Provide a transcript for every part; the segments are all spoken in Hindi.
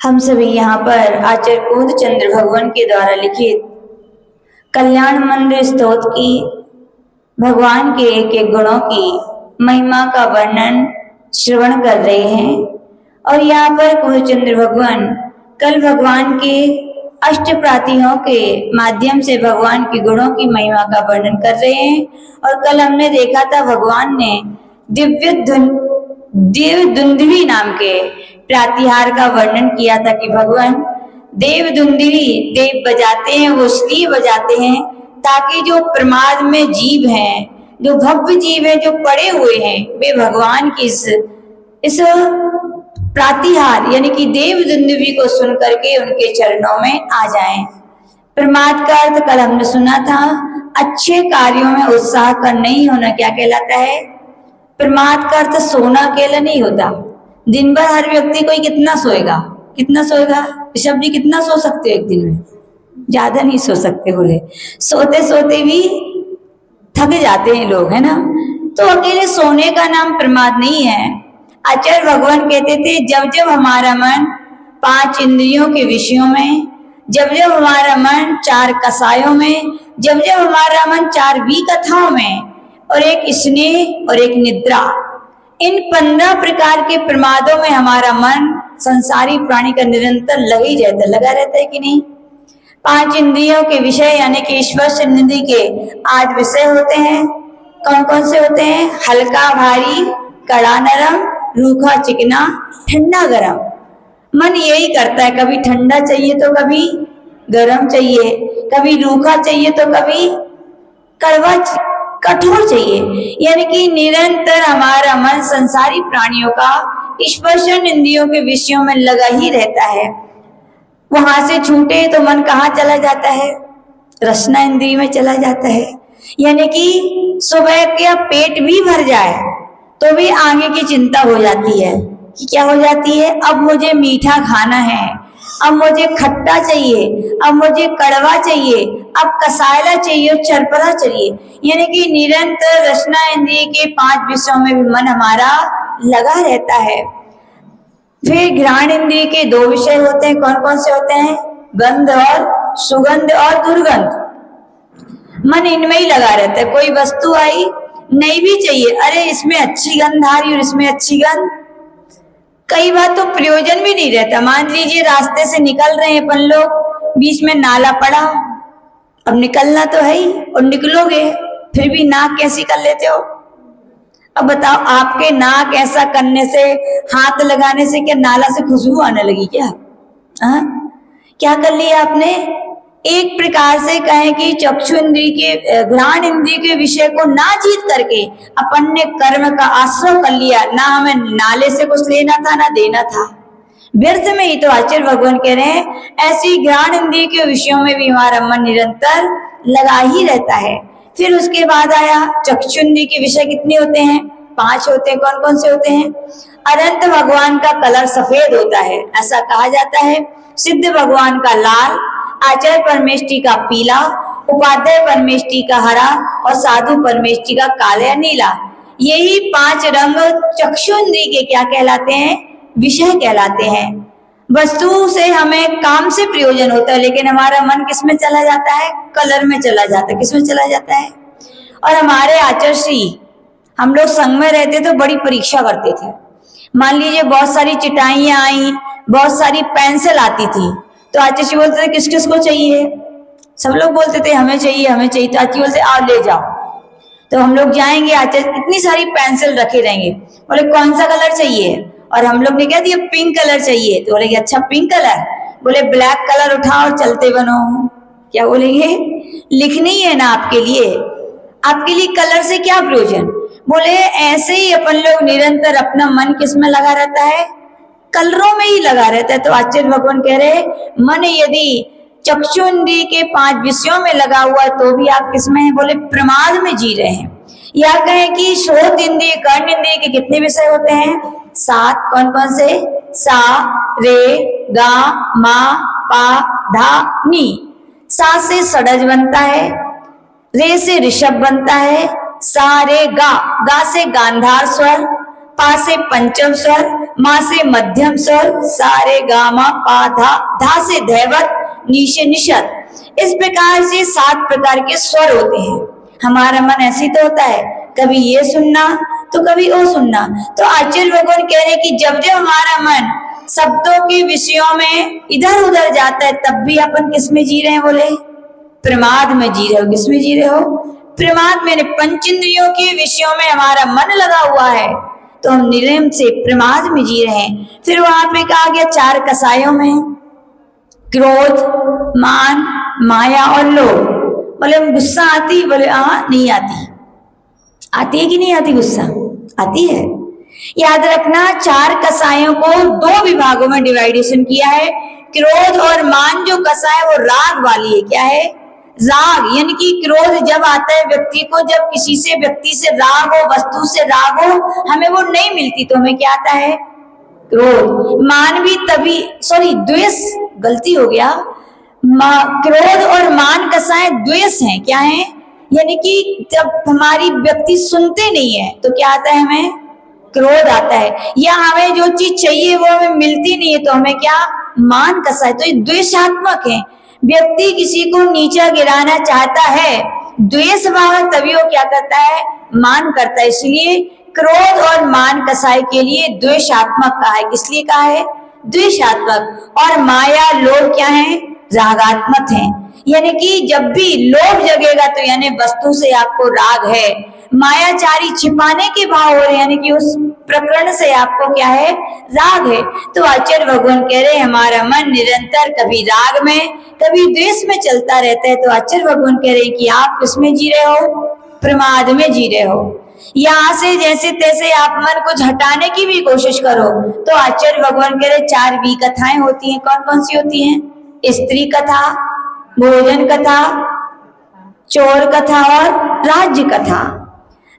हम सभी यहाँ पर आचार्य कुमुद चंद्र भगवान के द्वारा लिखित कल्याण मंदिर स्तोत्र की भगवान के एक एक गुणों की महिमा का वर्णन श्रवण कर रहे हैं। और यहाँ पर कुमुद चंद्र भगवान कल भगवान के अष्ट प्रातियों के माध्यम से भगवान के गुणों की महिमा का वर्णन कर रहे हैं। और कल हमने देखा था भगवान ने देव दुंदुभी नाम के प्रातिहार का वर्णन किया था कि भगवान देव दुंदुभी देव बजाते हैं, वो इसलिए बजाते हैं ताकि जो प्रमाद में जीव हैं, जो भव्य जीव हैं, जो पड़े हुए हैं, वे भगवान की इस प्रातिहार यानी कि देव दुंदुभी को सुन करके उनके चरणों में आ जाएं। प्रमाद का अर्थ कल हमने सुना था, अच्छे कार्यों में उत्साह का नहीं होना क्या कहलाता है? प्रमाद का अर्थ सोना अकेला नहीं होता। दिन भर हर व्यक्ति कोई कितना सोएगा? ऋषभ जी कितना सो सकते हो एक दिन में? ज्यादा नहीं सो सकते, बोले सोते सोते भी थक जाते हैं लोग, है ना। तो अकेले सोने का नाम प्रमाद नहीं है। आचार्य भगवान कहते थे जब जब हमारा मन 5 इंद्रियों के विषयों में, जब जब हमारा मन 4 कसायों में, जब जब हमारा मन 4 विकथाओं में और एक स्नेह और एक निद्रा, इन 15 प्रकार के प्रमादों में हमारा मन संसारी प्राणी का निरंतर लगा रहता है कि नहीं। 5 इंद्रियों के विषय यानी कि ईश्वर निधि के 8 विषय होते हैं। कौन कौन से होते हैं? हल्का भारी, कड़ा नरम, रूखा चिकना, ठंडा गरम। मन यही करता है, कभी ठंडा चाहिए तो कभी गरम चाहिए, कभी रूखा चाहिए तो कभी कड़वा कठोर चाहिए। यानी कि निरंतर हमारा मन संसारी प्राणियों का स्पर्शन इंद्रियों के विषयों में लगा ही रहता है। वहां से छूटे तो मन कहाँ चला जाता है? रसना इंद्रिय में चला जाता है। यानी कि सुबह का पेट भी भर जाए तो भी आगे की चिंता हो जाती है कि क्या हो जाती है? अब मुझे मीठा खाना है, अब मुझे खट्टा चाहिए, अब मुझे कड़वा चाहिए, अब कसायला चाहिए, चरपरा चाहिए। यानी कि निरंतर रसना इंद्रिय के 5 विषयों में भी मन हमारा लगा रहता है। फिर घ्राण इंद्रिय के 2 विषय होते हैं। कौन कौन से होते हैं? गंध और सुगंध और दुर्गंध। मन इनमें ही लगा रहता है। कोई वस्तु आई, नहीं भी चाहिए, अरे इसमें अच्छी गंध आ रही और इसमें अच्छी गंध, कई बार तो प्रयोजन भी नहीं रहता। मान लीजिए रास्ते से निकल रहे हैं अपन लोग, बीच में नाला पड़ा, अब निकलना तो है ही और निकलोगे, फिर भी नाक कैसी कर लेते हो? अब बताओ, आपके नाक ऐसा करने से, हाथ लगाने से क्या नाला से खुशबू आने लगी क्या? क्या कर लिया आपने? एक प्रकार से कहें कि चक्षु इंद्रिय के, घ्राण इंद्रिय के विषय को ना जीत करके अपन ने कर्म का आश्रय कर लिया। ना हमें नाले से कुछ लेना था ना देना था, व्यर्थ में ही। तो आचार्य भगवान कह रहे हैं ऐसी घ्राण इंद्रिय के विषयों में भी हमारा मन निरंतर लगा ही रहता है। फिर उसके बाद आया चक्षु इंद्रिय के विषय। कितने होते हैं? 5 होते हैं। कौन कौन से होते हैं? अनंत भगवान का कलर सफेद होता है, ऐसा कहा जाता है। सिद्ध भगवान का लाल, आचार्य परमेष्टि का पीला, उपाध्याय परमेष्टि का हरा और साधु परमेष्टि का काला या नीला। यही 5 रंग चक्षु इंद्रिय के क्या कहलाते हैं? विषय कहलाते हैं। वस्तु से हमें काम से प्रयोजन होता है, लेकिन हमारा मन किस में चला जाता है? कलर में चला जाता है। किस में चला जाता है? और हमारे आचार्य श्री, हम लोग संग में रहते तो बड़ी परीक्षा करते थे। मान लीजिए बहुत सारी चिटाइयां आई, बहुत सारी पेंसिल आती थी, तो आचार्य जी बोलते थे किस किस को चाहिए? सब लोग बोलते थे हमें चाहिए हमें चाहिए। तो आचार्य बोलते आओ ले जाओ। तो हम लोग जाएंगे, आचार्य इतनी सारी पेंसिल रखे रहेंगे, बोले कौन सा कलर चाहिए? और हम लोग ने कह दिया पिंक कलर चाहिए। तो बोलेंगे अच्छा पिंक कलर, बोले ब्लैक कलर उठाओ और चलते बनो। क्या बोलेंगे? लिखनी है ना आपके लिए कलर से क्या प्रयोजन? बोले ऐसे ही अपन लोग निरंतर अपना मन किस में लगा रहता है? कलरों में ही लगा रहता है। तो आचार्य भगवान कह रहे मन यदि चक्षु इंद्रिय के 5 विषयों में लगा हुआ तो भी आप किसमें हैं? बोले प्रमाद में जी रहे हैं। या कहें कि श्रोत इंद्रिय, कर्ण इंद्रिय के कितने विषय होते हैं? 7। कौन कौन से? सा, रे, गा, मा, पा, धा, नी। सा से षडज बनता है, रे से ऋषभ बनता है, सा रे गा, गा से गांधार स्वर, पा से पंचम स्वर, मा से मध्यम स्वर, सा रे गा मा पा धा, धा से धैवत, नी से निषद। इस प्रकार से 7 प्रकार के स्वर होते हैं। हमारा मन ऐसी तो होता है, कभी ये सुनना तो कभी वो सुनना। तो आचार्य भगवान कह रहे कि जब जब हमारा मन शब्दों के विषयों में इधर उधर जाता है, तब भी अपन किस में जी रहे हैं? बोले प्रमाद में जी रहे हो। किस में जी रहे हो? प्रमाद में। पंच इंद्रियों के विषयों में हमारा मन लगा हुआ है, तो हम निरम से प्रमाद में जी रहे हैं। फिर वहां पे कहा गया 4 कसायों में, क्रोध, मान, माया और लोभ। बोले गुस्सा आती? बोले हाँ, नहीं आती। आती है कि नहीं आती? गुस्सा आती है। याद रखना 4 कसायों को 2 विभागों में डिवाइडेशन किया है। क्रोध और मान जो कसा है वो राग वाली है। क्या है? राग। यानी कि क्रोध जब आता है व्यक्ति को, जब किसी से व्यक्ति से राग हो, वस्तु से राग हो, हमें वो नहीं मिलती तो हमें क्या आता है? क्रोध। मान भी तभी, सॉरी द्वेष, गलती हो गया। क्रोध और मान कसाएं द्वेष हैं। क्या है? यानी कि जब हमारी व्यक्ति सुनते नहीं है तो क्या आता है? हमें क्रोध आता है। या हमें जो चीज चाहिए वो हमें मिलती नहीं है तो हमें क्या? मान कसा है। तो ये द्वेषात्मक है। व्यक्ति किसी को नीचा गिराना चाहता है, द्वेष भाव तभी वो क्या करता है? मान करता है। इसलिए क्रोध और मान कसाई के लिए द्वेषात्मक कहा है। किस लिए कहा है? द्वेषात्मक। और माया लोभ क्या है? रागात्मक है। यानी कि जब भी लोभ जगेगा तो यानी वस्तु से आपको राग है। मायाचारी छिपाने के भाव हो रहे, यानी कि उस प्रकरण से आपको क्या है? राग है। तो आचार्य भगवान कह रहे हमारा मन निरंतर कभी राग में कभी द्वेष में चलता रहता है। तो आचार्य भगवान कह रहे कि आप किसमें जी रहे हो? प्रमाद में जी रहे हो। यहाँ से जैसे तैसे आप मन को हटाने की भी कोशिश करो तो आचार्य भगवान कह रहे 4 वी कथाएं होती हैं। कौन कौन सी होती हैं? स्त्री कथा, भोजन कथा, चोर कथा और राज्य कथा।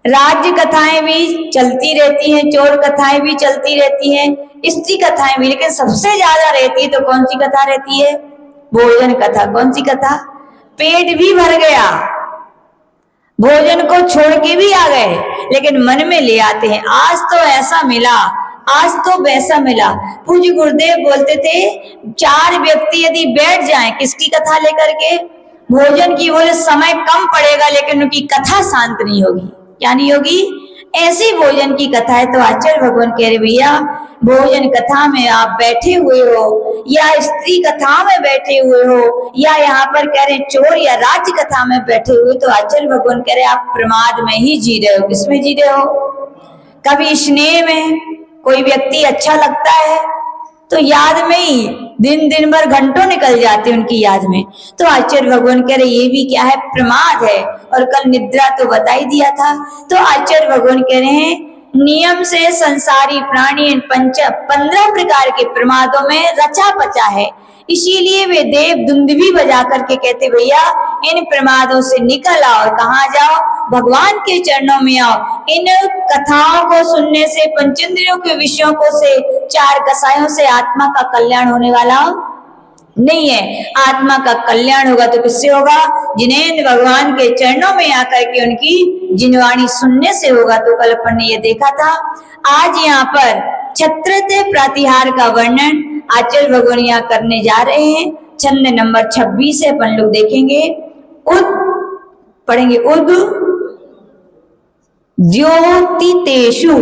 राज्य कथाएं भी चलती रहती हैं, चोर कथाएं भी चलती रहती हैं, स्त्री कथाएं भी, लेकिन सबसे ज्यादा रहती है तो कौन सी कथा रहती है? भोजन कथा। कौन सी कथा? पेट भी भर गया, भोजन को छोड़ के भी आ गए, लेकिन मन में ले आते हैं, आज तो ऐसा मिला, आज तो वैसा मिला। पूज्य गुरुदेव बोलते थे 4 व्यक्ति यदि बैठ जाएं किसकी कथा लेकर के? भोजन की। बोले समय कम पड़ेगा लेकिन उनकी कथा शांत नहीं होगी। क्या नहीं होगी? ऐसी भोजन की कथा है। तो आचार्य भगवान कह रहे भैया भोजन कथा में आप बैठे हुए हो या स्त्री कथा में बैठे हुए हो या यहाँ पर कह रहे चोर या राज्य कथा में बैठे हुए, तो आचार्य भगवान कह रहे आप प्रमाद में ही जी रहे हो। किसमें जी रहे हो? कभी स्नेह में, कोई व्यक्ति अच्छा लगता है तो याद में ही दिन भर घंटों निकल जाते उनकी याद में। तो आचार्य भगवान कह रहे ये भी क्या है? प्रमाद है। और कल निद्रा तो बता ही दिया था। तो आचार्य भगवान कह रहे हैं नियम से संसारी प्राणी इन 15 प्रकार के प्रमादों में रचा पचा है। इसीलिए वे देव दुंदुभी बजा करके कहते भैया इन प्रमादों से निकल आओ। कहाँ जाओ? भगवान के चरणों में आओ। इन कथाओं को सुनने से, पंचेंद्रियों के विषयों को से, 4 कसायों से आत्मा का कल्याण होने वाला नहीं है। आत्मा का कल्याण होगा तो किससे होगा? जिनेंद्र भगवान के चरणों में आकर के उनकी जिनवाणी सुनने से होगा। तो कल अपन ने ये देखा था। आज यहाँ पर क्षत्रते प्रातिहार का वर्णन आचार्य भगवान यहाँ करने जा रहे हैं। छंद नंबर 26 से अपन लोग देखेंगे। पढ़ेंगे उद्योतितेषु,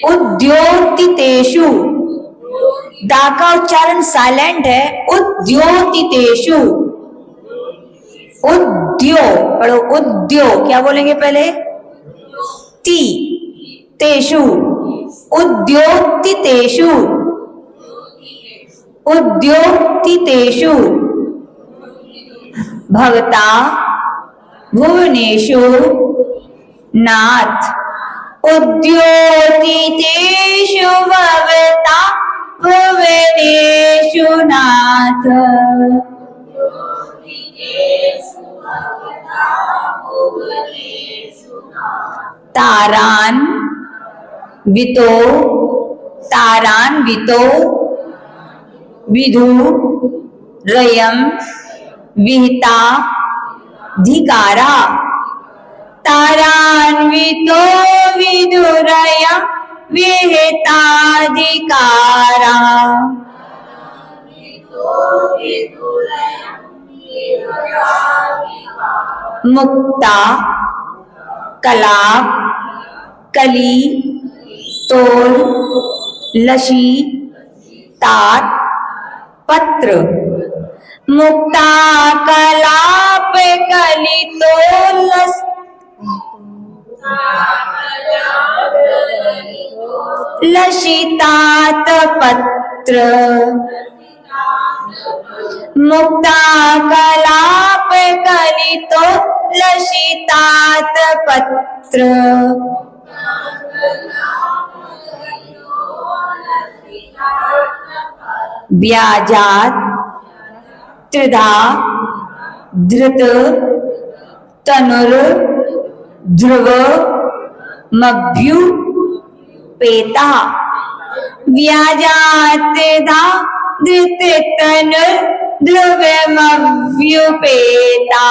उद्योतितेषु, दा का उच्चारण साइलेंट है। उद्योतितेषु, उद्यो पढ़ो, उद्यो क्या बोलेंगे पहले? ति तेषु, उद्योतितेषु, उद्योतितेषु भवता भुवनेषु नाथ। उद्योतितेषु भवता भुवनेषु नाथ। तारान्वितो, तारान्वितो विधु रयम विहिता धिकारा। तारान्वितो विधुरयम विहिताधिकारा। मुक्ता कलाप कली तोल लशी तात पत्र। मुक्ता कलाप कली तोल लशितात पत्र। मुक्ता कलाप कलितो लशितात पत्र। व्याजात त्रिधा धृत तनुर ध्रुव मभ्युपेता। व्याजात त्रिधा धृत तनुर ध्रुव मभ्युपेता।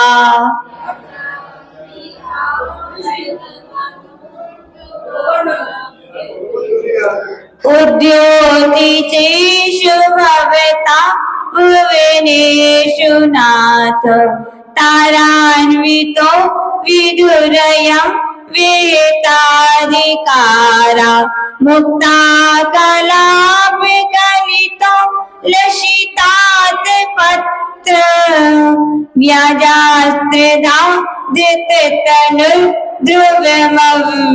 उद्योतिषु भवता भुवनेषु नाथ। तारान्वितो विदुरयं विहिताधिकारा। मुक्ता कलाप कलितो लशितात पत्र। व्याजास्त्रिधा धृत तनुर ध्रुवमव्युपेता।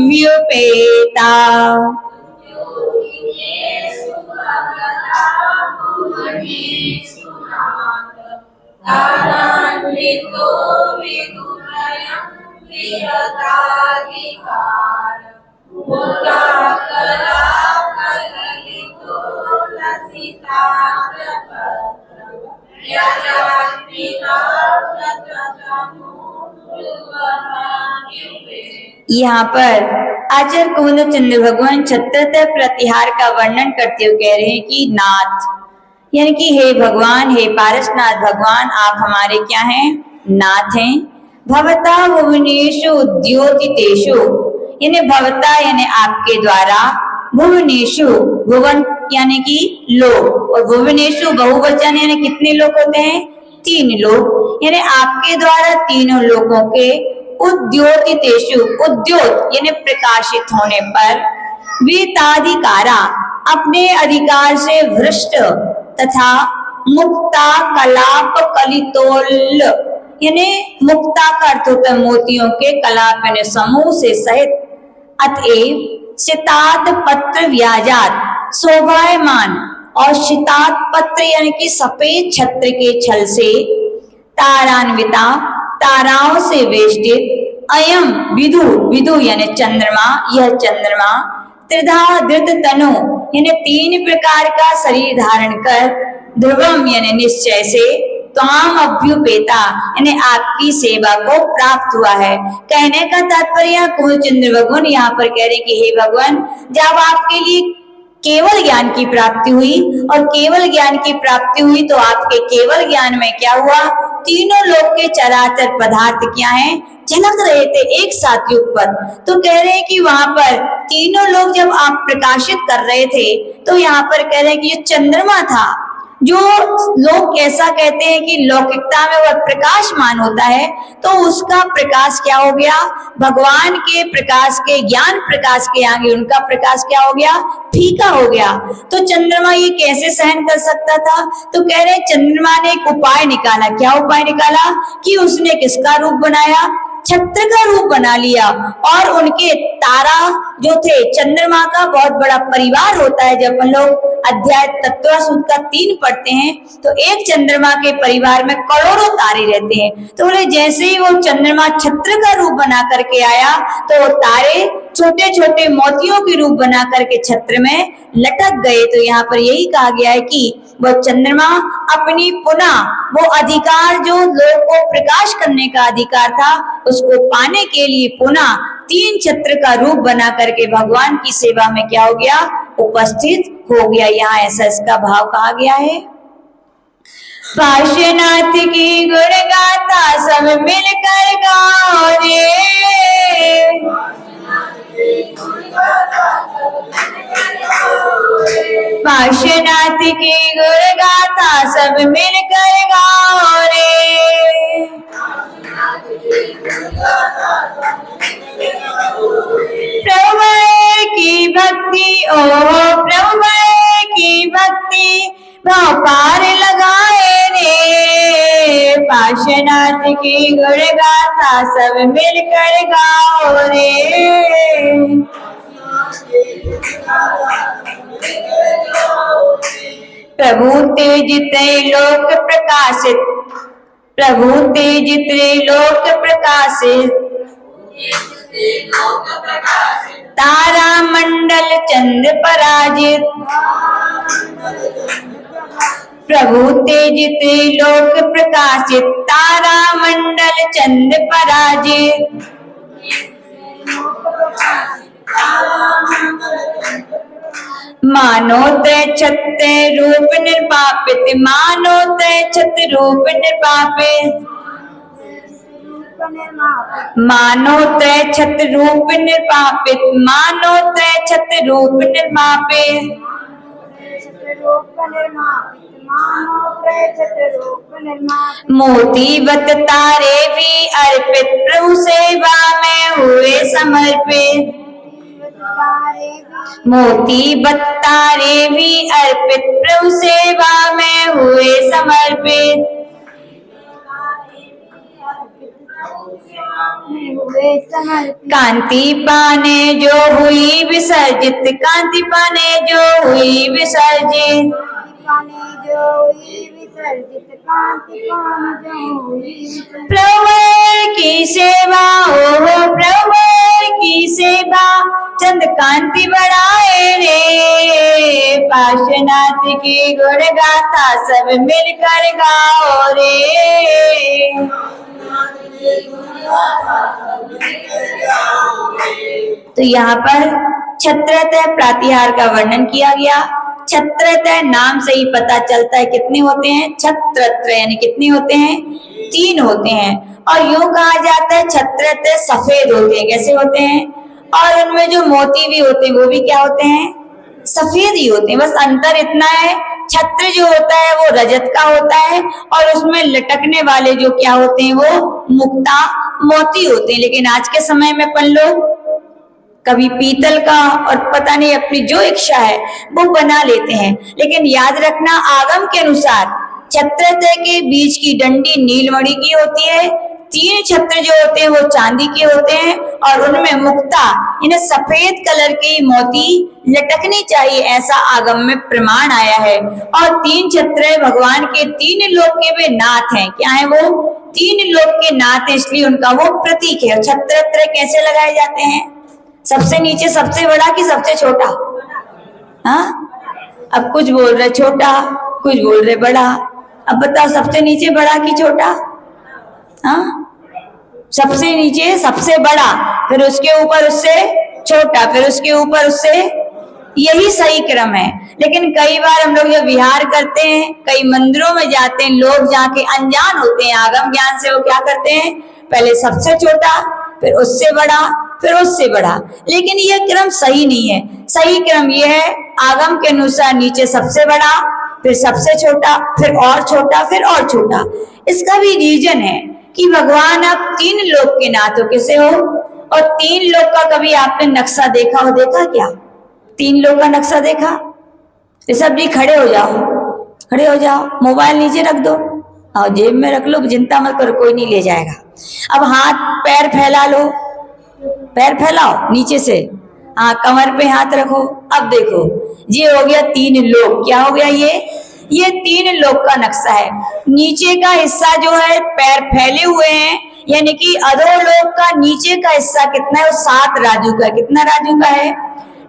यहाँ पर आचार्य कुमुद चंद्र भगवान छत्रत प्रतिहार का वर्णन करते हुए कह रहे हैं कि नाथ यानी कि हे भगवान, हे पारसनाथ भगवान, आप हमारे क्या हैं? नाथ हैं। भवता भुवनेषु उद्योतितेषु यानी भवता यानी आपके द्वारा, भुवनेषु भुवन यानी कि लोक, और भुवनेषु बहुवचन यानी कितने लोग होते हैं? 3 लोग। यानी आपके द्वारा तीनों लोगों के उद्योतितेषु, उद्योत यानी प्रकाशित होने पर, विहिताधिकारा अपने अधिकार से भ्रष्ट तथा मुक्ता कलाप कलितोल यानी मुक्ता का अर्थ होता है मोतियों के, कलाप यानी समूह से सहित, अतएव शितात पत्र व्याजात शोभायमान, और शितात पत्र यानी कि सफेद छत्र के छल से, तारान्विता ताराओं से वेष्टित, अयम विदु विदु यानी चंद्रमा, यह चंद्रमा, त्रिधा धृत तनु यानी 3 प्रकार का शरीर धारण कर, ध्रुवम यानी निश्चय से, त्वाम अभ्युपेता यानी आपकी सेवा को प्राप्त हुआ है। कहने का तात्पर्य कुमुद चंद्र भगवान यहाँ पर कह रहे कि हे भगवान, जब आपके लिए केवल ज्ञान की प्राप्ति हुई, और केवल ज्ञान की प्राप्ति हुई तो आपके केवल ज्ञान में क्या हुआ? तीनों लोक के चराचर पदार्थ क्या हैं? झलक रहे थे एक साथ युगपत। तो कह रहे हैं कि वहां पर तीनों लोग जब आप प्रकाशित कर रहे थे, तो यहाँ पर कह रहे हैं कि ये चंद्रमा था, जो लोग ऐसा कहते हैं कि लौकिकता में वह प्रकाशमान होता है, तो उसका प्रकाश क्या हो गया? भगवान के प्रकाश के, ज्ञान प्रकाश के आगे उनका प्रकाश क्या हो गया? फीका हो गया। तो चंद्रमा ये कैसे सहन कर सकता था? तो कह रहे चंद्रमा ने एक उपाय निकाला। क्या उपाय निकाला? कि उसने किसका रूप बनाया? छत्र का रूप बना लिया, और उनके तारा जो थे, चंद्रमा का बहुत बड़ा परिवार होता है। जब हम लोग अध्याय तत्वसूत्र का 3 पढ़ते हैं, तो एक चंद्रमा के परिवार में करोड़ों तारे रहते हैं। तो बोले जैसे ही वो चंद्रमा छत्र का रूप बना करके आया, तो वो तारे छोटे छोटे मोतियों के रूप बना करके छत्र में लटक गए। तो यहाँ पर यही कहा गया है कि वह चंद्रमा अपनी पुनः वो अधिकार, जो लोक को प्रकाश करने का अधिकार था, उसको पाने के लिए पुनः 3 छत्र का रूप बना करके भगवान की सेवा में क्या हो गया? उपस्थित हो गया। यहाँ ऐसा इसका भाव कहा गया है। पार्श्वनाथ की गुण गाथा सब मिलकर गाओ रे। पार्श्वनाथ की गुण गाथा सब मिलकर गाओ रे। प्रभु की भक्ति ओ प्रभु की भक्ति भाव पार लगाए रे। पार्श्वनाथ की गुण गाथा सब मिलकर गाओ रे। प्रभु तेज त्रैलोक प्रकाशित, प्रभु तेज त्रैलोक प्रकाशित, तारा मंडल चंद्र पराजित। प्रभु तेज त्रैलोक प्रकाशित, तारा मंडल चंद्र पराजित। मानो त्रैछत्र रूप निर्वापित, मानो त्रैछत्र रूप निर्वापित, मानो त्रैछत्र रूप निर्वापित, मानो त्रैछत्र रूप निर्वापित। मोतीवत तारे भी अर्पित, प्रभु सेवा में हुए समर्पित। मोतीवत तारे भी अर्पित, प्रभु सेवा में हुए समर्पित। कांति पाने जो हुई विसर्जित, कांति पाने जो हुई विसर्जित, प्रभु की सेवा हो प्रभु की सेवा, चंद कांति बढ़ाए रे। पार्श्वनाथ की गुण गाथा सब मिलकर गाओ रे। तो यहाँ पर छत्रत्रय प्रातिहार का वर्णन किया गया। छत्रत्रय नाम से ही पता चलता है कितने होते हैं, छत्रत्रय यानी कितने होते हैं, 3 होते हैं। और यूं कहा जाता है छत्रत्रय सफेद होते हैं। कैसे होते हैं? और उनमें जो मोती भी होते हैं वो भी क्या होते हैं, सफेद ही होते हैं। बस अंतर इतना है, छत्र जो होता है वो रजत का होता है और उसमें लटकने वाले जो क्या होते हैं वो मुक्ता मोती होते हैं। लेकिन आज के समय में अपन लोग कभी पीतल का और पता नहीं अपनी जो इच्छा है वो बना लेते हैं। लेकिन याद रखना, आगम के अनुसार छत्रत्रय के बीच की डंडी नीलमणि की होती है, 3 छत्र जो होते हैं वो चांदी के होते हैं और उनमें मुक्ता इन्हें सफेद कलर की मोती लटकनी चाहिए, ऐसा आगम में प्रमाण आया है। और 3 छत्र भगवान के 3 लोक के वे नाथ हैं। क्या है वो? 3 लोक के नाथ, इसलिए उनका वो प्रतीक है। छत्रत्रय कैसे लगाए जाते हैं? सबसे नीचे सबसे बड़ा कि सबसे छोटा? हाँ, अब कुछ बोल रहे छोटा, कुछ बोल रहे बड़ा। अब बताओ सबसे नीचे बड़ा कि छोटा? हाँ, सबसे नीचे सबसे बड़ा, फिर उसके ऊपर उससे छोटा, फिर उसके ऊपर उससे, यही सही क्रम है। लेकिन कई बार हम लोग जब विहार करते हैं, कई मंदिरों में जाते हैं, लोग जाके अनजान होते हैं आगम ज्ञान से, वो क्या करते हैं, पहले सबसे छोटा, फिर उससे बड़ा, फिर उससे बड़ा। लेकिन यह क्रम सही नहीं है। सही क्रम यह है, आगम के अनुसार नीचे सबसे बड़ा, फिर सबसे छोटा, फिर और छोटा, फिर और छोटा। इसका भी रीजन है कि भगवान आप 3 लोक के नाथ हो। किसे हो? और 3 लोक का कभी आपने नक्शा देखा हो? देखा क्या 3 लोक का नक्शा देखा? ऋषभ जी खड़े हो जाओ, खड़े हो जाओ, मोबाइल नीचे रख दो और जेब में रख लो, चिंता मत करो, कोई नहीं ले जाएगा। अब हाथ पैर फैला लो, पैर फैलाओ नीचे से, हाँ कमर पे हाथ रखो। अब देखो ये हो गया 3 लोक। क्या हो गया ये 3 लोक का नक्शा है। नीचे का हिस्सा जो है पैर फैले हुए हैं, यानी कि अधोलोक का नीचे का हिस्सा कितना है, वो 7 राजू का। कितना राजू का है?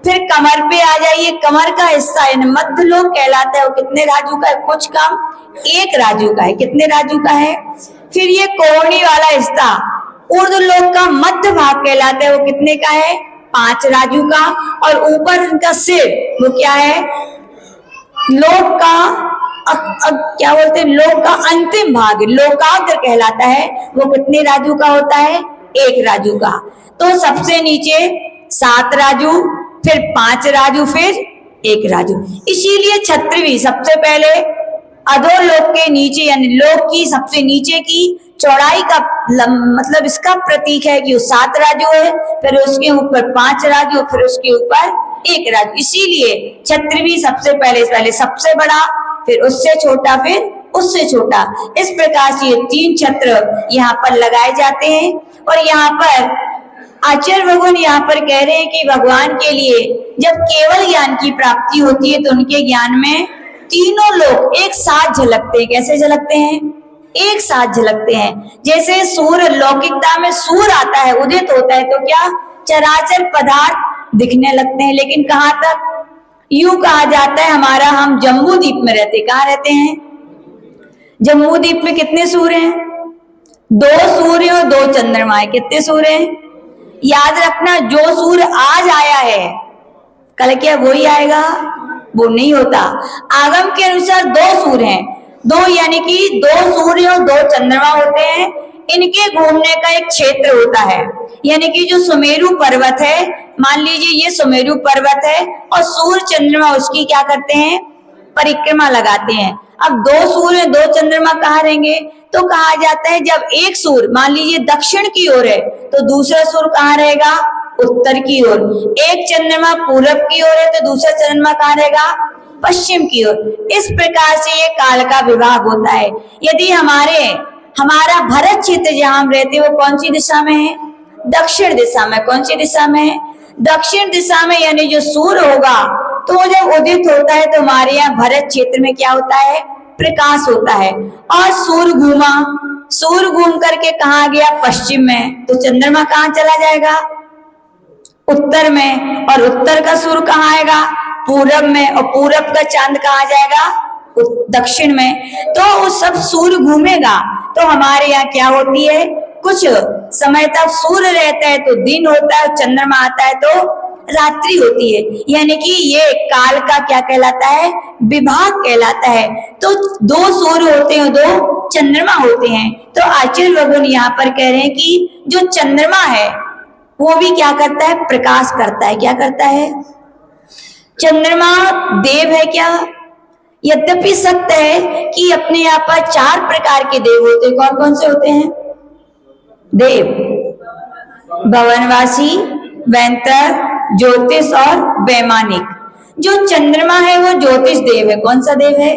फिर कमर पे आ जाइए, कमर का हिस्सा यानी मध्य लोक कहलाता है, वो कितने राजू का है? कुछ कम 1 राजू का है। कितने राजू का है? फिर ये कोहनी वाला हिस्सा ऊर्ध्व लोक का मध्य भाग कहलाता है, वो कितने का है? 5 राजू का। और ऊपर उनका सिर वो क्या है? लोक का क्या बोलते हैं, लोक का अंतिम भाग लोकाग्र कहलाता है, वो कितने राजू का होता है? 1 राजू का। तो सबसे नीचे 7 राजू, फिर 5 राजू, फिर 1 राजू। इसीलिए छत्रवी सबसे पहले अधोलोक के नीचे यानी लोक की सबसे नीचे की चौड़ाई का मतलब इसका प्रतीक है कि वो 7 राजू है, फिर उसके ऊपर 5 राजू, फिर उसके ऊपर 1 राजू। इसीलिए छत्रवी सबसे पहले सबसे बड़ा, फिर उससे छोटा, फिर उससे छोटा। इस प्रकार से ये 3 छत्र यहाँ पर लगाए जाते हैं। और यहाँ पर आचार्य भगवान यहाँ पर कह रहे हैं कि भगवान के लिए जब केवल ज्ञान की प्राप्ति होती है तो उनके ज्ञान में तीनों लोग एक साथ झलकते हैं। कैसे झलकते हैं? एक साथ झलकते हैं। जैसे सूर्य लौकिकता में सूर्य आता है, उदित होता है, तो क्या चराचर पदार्थ दिखने लगते हैं। लेकिन कहाँ तक? यूं कहा जाता है हमारा, हम जम्बू द्वीप में रहते। कहाँ रहते हैं? जम्बू द्वीप में कितने सूर्य हैं? 2 सूर्य और 2 चंद्रमा है। कितने सूर्य हैं? याद रखना, जो सूर्य आज आया है कल क्या वही आएगा? वो नहीं होता। आगम के अनुसार 2 सूर्य हैं, 2 यानी कि 2 सूर्य और 2 चंद्रमा होते हैं। इनके घूमने का एक क्षेत्र होता है, यानी कि जो सुमेरु पर्वत है, मान लीजिए ये सुमेरु पर्वत है और सूर्य चंद्रमा उसकी क्या करते हैं? परिक्रमा लगाते हैं। अब 2 सूर्य 2 चंद्रमा कहाँ रहेंगे? तो कहा जाता है जब एक सूर्य मान लीजिए दक्षिण की ओर है तो दूसरा सूर्य कहाँ रहेगा? उत्तर की ओर। एक चंद्रमा पूरब की ओर है तो दूसरा चंद्रमा कहाँ रहेगा? पश्चिम की ओर। इस प्रकार से ये काल का विभाग होता है। यदि हमारा भरत क्षेत्र जहां हम रहते हैं वो कौन सी दिशा में है? दक्षिण दिशा में। कौन सी दिशा में है? दक्षिण दिशा में। यानी जो सूर्य होगा तो जब उदित होता है तो हमारे यहाँ भरत क्षेत्र में क्या होता है? प्रकाश होता है। और सूर्य घूम करके कहाँ गया? पश्चिम में। तो चंद्रमा कहाँ चला जाएगा? उत्तर में। और उत्तर का सूर्य कहाँ आएगा? पूरब में। और पूरब का चांद कहाँ जाएगा? दक्षिण में। तो वो सब सूर्य घूमेगा तो हमारे यहाँ क्या होती है? कुछ समय तक सूर्य रहता है तो दिन होता है, चंद्रमा आता है तो रात्रि होती है। यानी कि ये काल का क्या कहलाता है? विभाग कहलाता है। तो 2 सूर्य होते हैं, 2 चंद्रमा होते हैं। तो आचार्य भगवान यहाँ पर कह रहे हैं कि जो चंद्रमा है वो भी क्या करता है? प्रकाश करता है। क्या करता है? चंद्रमा देव है क्या? यद्यपि सत्य है कि अपने यहाँ पर 4 प्रकार के देव होते हैं। कौन कौन से होते हैं? देव भवनवासी, वैंतर, ज्योतिष और वैमानिक। जो चंद्रमा है वो ज्योतिष देव है। कौन सा देव है?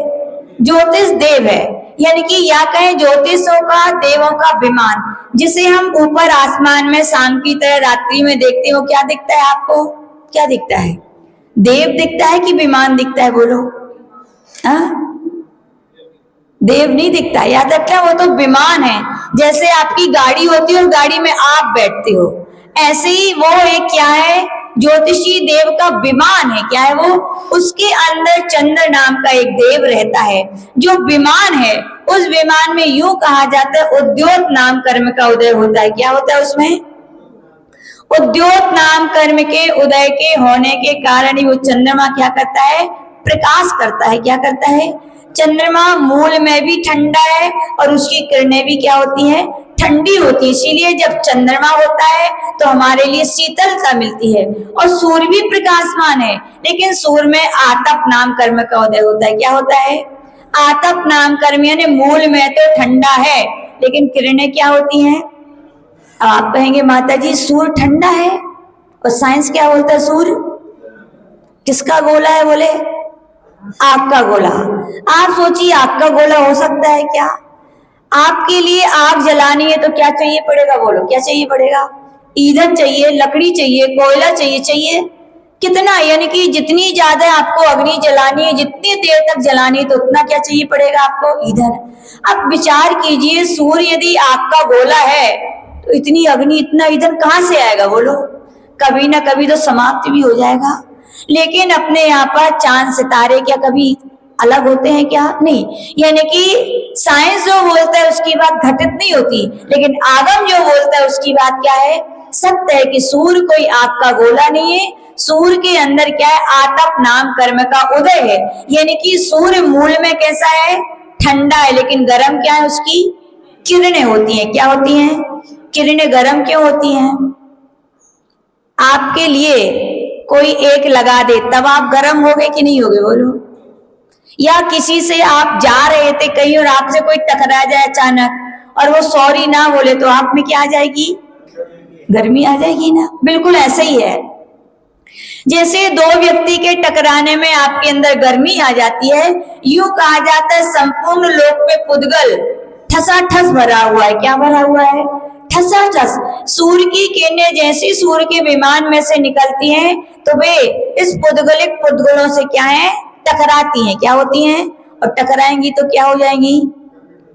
ज्योतिष देव है। यानी कि या कहें ज्योतिषों का, देवों का विमान, जिसे हम ऊपर आसमान में शाम की तरह रात्रि में देखते हैं। वो क्या दिखता है आपको? क्या दिखता है? देव दिखता है कि विमान दिखता है? बोलो। देव नहीं दिखता, याद रखना, वो तो विमान है। जैसे आपकी गाड़ी होती है और गाड़ी में आप बैठते हो, ऐसे ही वो एक क्या है? ज्योतिषी देव का विमान है। क्या है वो? उसके अंदर चंद्र नाम का एक देव रहता है जो विमान है। उस विमान में यूं कहा जाता है उद्योत नाम कर्म का उदय होता है। क्या होता है उसमें? उद्योत नाम कर्म के उदय के होने के कारण ही वो चंद्रमा क्या करता है? प्रकाश करता है। क्या करता है? चंद्रमा मूल में भी ठंडा है और उसकी किरणें भी क्या होती हैं? ठंडी होती है। इसीलिए जब चंद्रमा होता है तो हमारे लिए शीतलता मिलती है। और सूर्य भी प्रकाशमान है, लेकिन सूर्य में आतप नाम कर्म का उदय होता है। क्या होता है? आतप नाम कर्म, यानी मूल में तो ठंडा है लेकिन किरणें क्या होती हैं? अब आप कहेंगे माता जी सूर्य ठंडा है और साइंस क्या बोलता है? सूर्य किसका गोला है? बोले आग का गोला। आप सोचिए आग का गोला हो सकता है क्या? आपके लिए आग जलानी है तो क्या चाहिए पड़ेगा? बोलो क्या चाहिए पड़ेगा? ईंधन चाहिए, लकड़ी चाहिए, कोयला चाहिए। कितना? यानी कि जितनी ज्यादा आपको अग्नि जलानी है, जितनी देर तक जलानी है, तो उतना क्या चाहिए पड़ेगा आपको? ईंधन। अब विचार कीजिए, सूर्य यदि आग का गोला है तो इतनी अग्नि, इतना ईंधन कहाँ से आएगा? बोलो। कभी ना कभी तो समाप्त भी हो जाएगा। लेकिन अपने यहाँ पर चांद सितारे क्या कभी अलग होते हैं क्या? नहीं। यानी कि साइंस जो बोलता है उसकी बात घटित नहीं होती, लेकिन आगम जो बोलता है उसकी बात क्या है? सत्य है कि सूर्य कोई आग का गोला नहीं है। सूर्य के अंदर क्या है, आतप नाम कर्म का उदय है। यानी कि सूर्य मूल में कैसा है, ठंडा है, लेकिन गर्म क्या है, उसकी किरणें होती हैं। क्या होती हैं, किरणें गर्म क्यों होती हैं? आपके लिए कोई एक लगा दे तब आप गर्म होगे कि नहीं होगे, बोलो? या किसी से आप जा रहे थे कहीं और आपसे कोई टकरा जाए अचानक और वो सॉरी ना बोले तो आप में क्या आ जाएगी, गर्मी आ जाएगी ना। बिल्कुल ऐसा ही है, जैसे दो व्यक्ति के टकराने में आपके अंदर गर्मी आ जाती है, यूं कहा जाता है संपूर्ण लोक में पुद्गल ठसाठस भरा हुआ है। क्या भरा हुआ है, ठसाठस। सूर्य की किरणें जैसी सूर्य के विमान में से निकलती हैं तो वे इस पुद्गलिक पुद्गलों से क्या है, टकराती हैं। क्या होती हैं, और टकराएंगी तो क्या हो जाएंगी,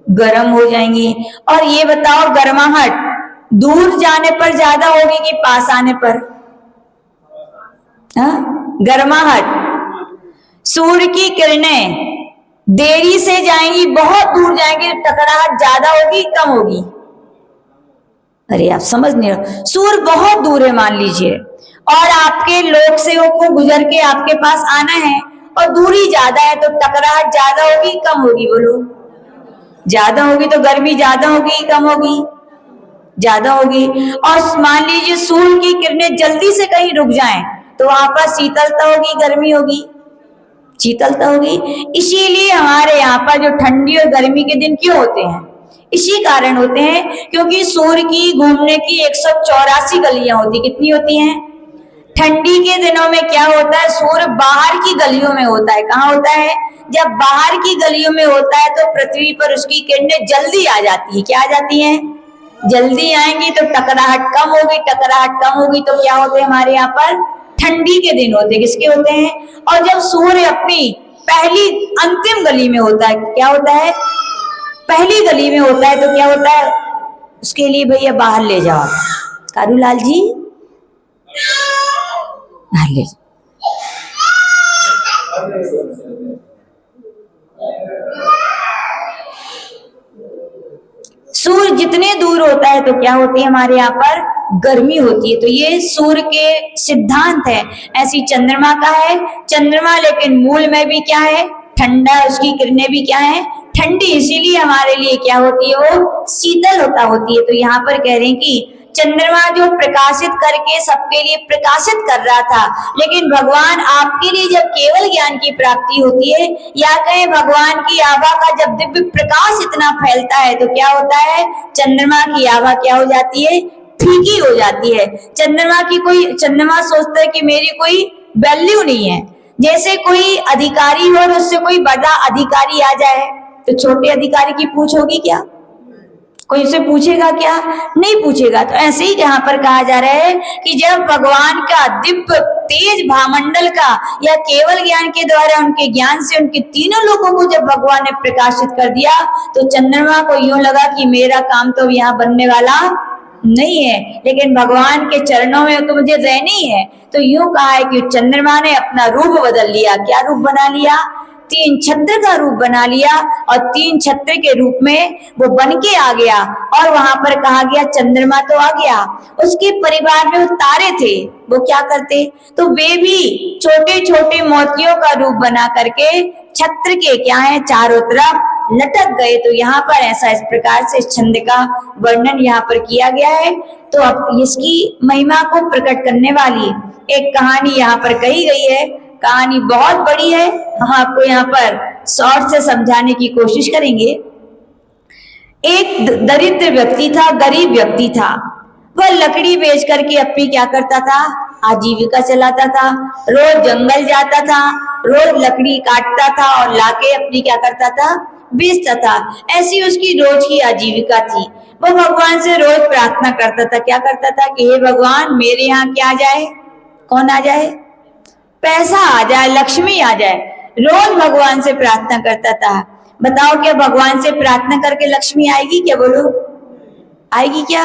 गर्म हो जाएंगी। और ये बताओ, गर्माहट दूर जाने पर ज्यादा होगी कि पास आने पर? गर्माहट, सूर्य की किरणें देरी से जाएंगी, बहुत दूर जाएंगी, टकराहट ज्यादा होगी कम होगी? अरे आप समझ नहीं रहे, सूर्य बहुत दूर है मान लीजिए, और आपके लोक से को गुजर के आपके पास आना है और दूरी ज्यादा है, तो टकराहट ज्यादा होगी कम होगी, बोलो? ज्यादा होगी। तो गर्मी ज्यादा होगी कम होगी, ज्यादा होगी। और मान लीजिए सूर्य की किरणें जल्दी से कहीं रुक जाएं तो वहां पर शीतलता होगी गर्मी होगी, शीतलता होगी। इसीलिए हमारे यहाँ पर जो ठंडी और गर्मी के दिन क्यों होते हैं, इसी कारण होते हैं क्योंकि सूर्य की घूमने की 184 गलियां होती। कितनी होती हैं? ठंडी के दिनों में क्या होता है, सूर्य बाहर की गलियों में होता है। कहाँ होता है? जब बाहर की गलियों में होता है तो पृथ्वी पर उसकी किरणें जल्दी आ जाती है। क्या आ जाती हैं? जल्दी आएंगी तो टकराहट कम होगी, टकराहट कम होगी तो क्या होते हैं हमारे यहाँ पर, ठंडी के दिन होते हैं। किसके होते हैं? और जब सूर्य अपनी पहली अंतिम गली में होता है, क्या होता है, पहली गली में होता है, तो क्या होता है, उसके लिए भैया बाहर ले जाओ, कारूलाल जी बाहर ले जाओ। सूर्य जितने दूर होता है तो क्या होती है हमारे यहाँ पर, गर्मी होती है। तो ये सूर्य के सिद्धांत है। ऐसी चंद्रमा का है, चंद्रमा लेकिन मूल में भी क्या है, ठंडा, उसकी किरणें भी क्या है, ठंडी, इसीलिए हमारे लिए क्या होती है, वो शीतल होती है। तो यहाँ पर कह रहे हैं कि चंद्रमा जो प्रकाशित करके सबके लिए प्रकाशित कर रहा था, लेकिन भगवान आपके लिए जब केवल ज्ञान की प्राप्ति होती है, या कहें भगवान की आभा का जब दिव्य प्रकाश इतना फैलता है तो क्या होता है, चंद्रमा की आभा क्या हो जाती है, फीकी हो जाती है। चंद्रमा सोचता है कि मेरी कोई वैल्यू नहीं है। जैसे कोई अधिकारी हो और उससे कोई बड़ा अधिकारी आ जाए तो छोटे अधिकारी की पूछ होगी क्या? कोई उसे पूछेगा क्या? नहीं पूछेगा। तो ऐसे ही यहाँ पर कहा जा रहा है कि जब भगवान का दिव्य तेज भामंडल का या केवल ज्ञान के द्वारा उनके ज्ञान से उनके तीनों लोगों को जब भगवान ने प्रकाशित कर दिया तो चंद्रमा को यूं लगा कि मेरा काम तो यहाँ बनने वाला नहीं है, लेकिन भगवान के चरणों में तो मुझे रहना ही है। तो यूं कहा है कि चंद्रमा ने अपना रूप बदल लिया। क्या रूप बना लिया? तीन छत्र का रूप बना लिया, और तीन छत्र के रूप में वो बन के आ गया। और वहां पर कहा गया चंद्रमा तो आ गया, उसके परिवार में वो तारे थे, वो क्या करते, तो वे भी छोटे छोटे मोतियों का रूप बना करके छत्र के क्या है, चारों तरफ लटक गए। तो यहाँ पर ऐसा इस प्रकार से छंद का वर्णन यहाँ पर किया गया है। तो अब इसकी महिमा को प्रकट करने वाली एक कहानी यहाँ पर कही गई है। कहानी बहुत बड़ी है, हम आपको यहाँ पर शॉर्ट से समझाने की कोशिश करेंगे। एक दरिद्र व्यक्ति था, गरीब व्यक्ति था। वह लकड़ी बेच करके अपनी क्या करता था, आजीविका चलाता था। रोज जंगल जाता था, रोज लकड़ी काटता था और लाके अपनी क्या करता था, बेचता था। ऐसी उसकी रोज की आजीविका थी। वह भगवान से रोज प्रार्थना करता था। क्या करता था कि हे भगवान, मेरे यहाँ क्या आ जाए, कौन आ जाए, पैसा आ जाए, लक्ष्मी आ जाए। रोज भगवान से प्रार्थना करता था। बताओ क्या भगवान से प्रार्थना करके लक्ष्मी आएगी क्या? बोलो, आएगी क्या?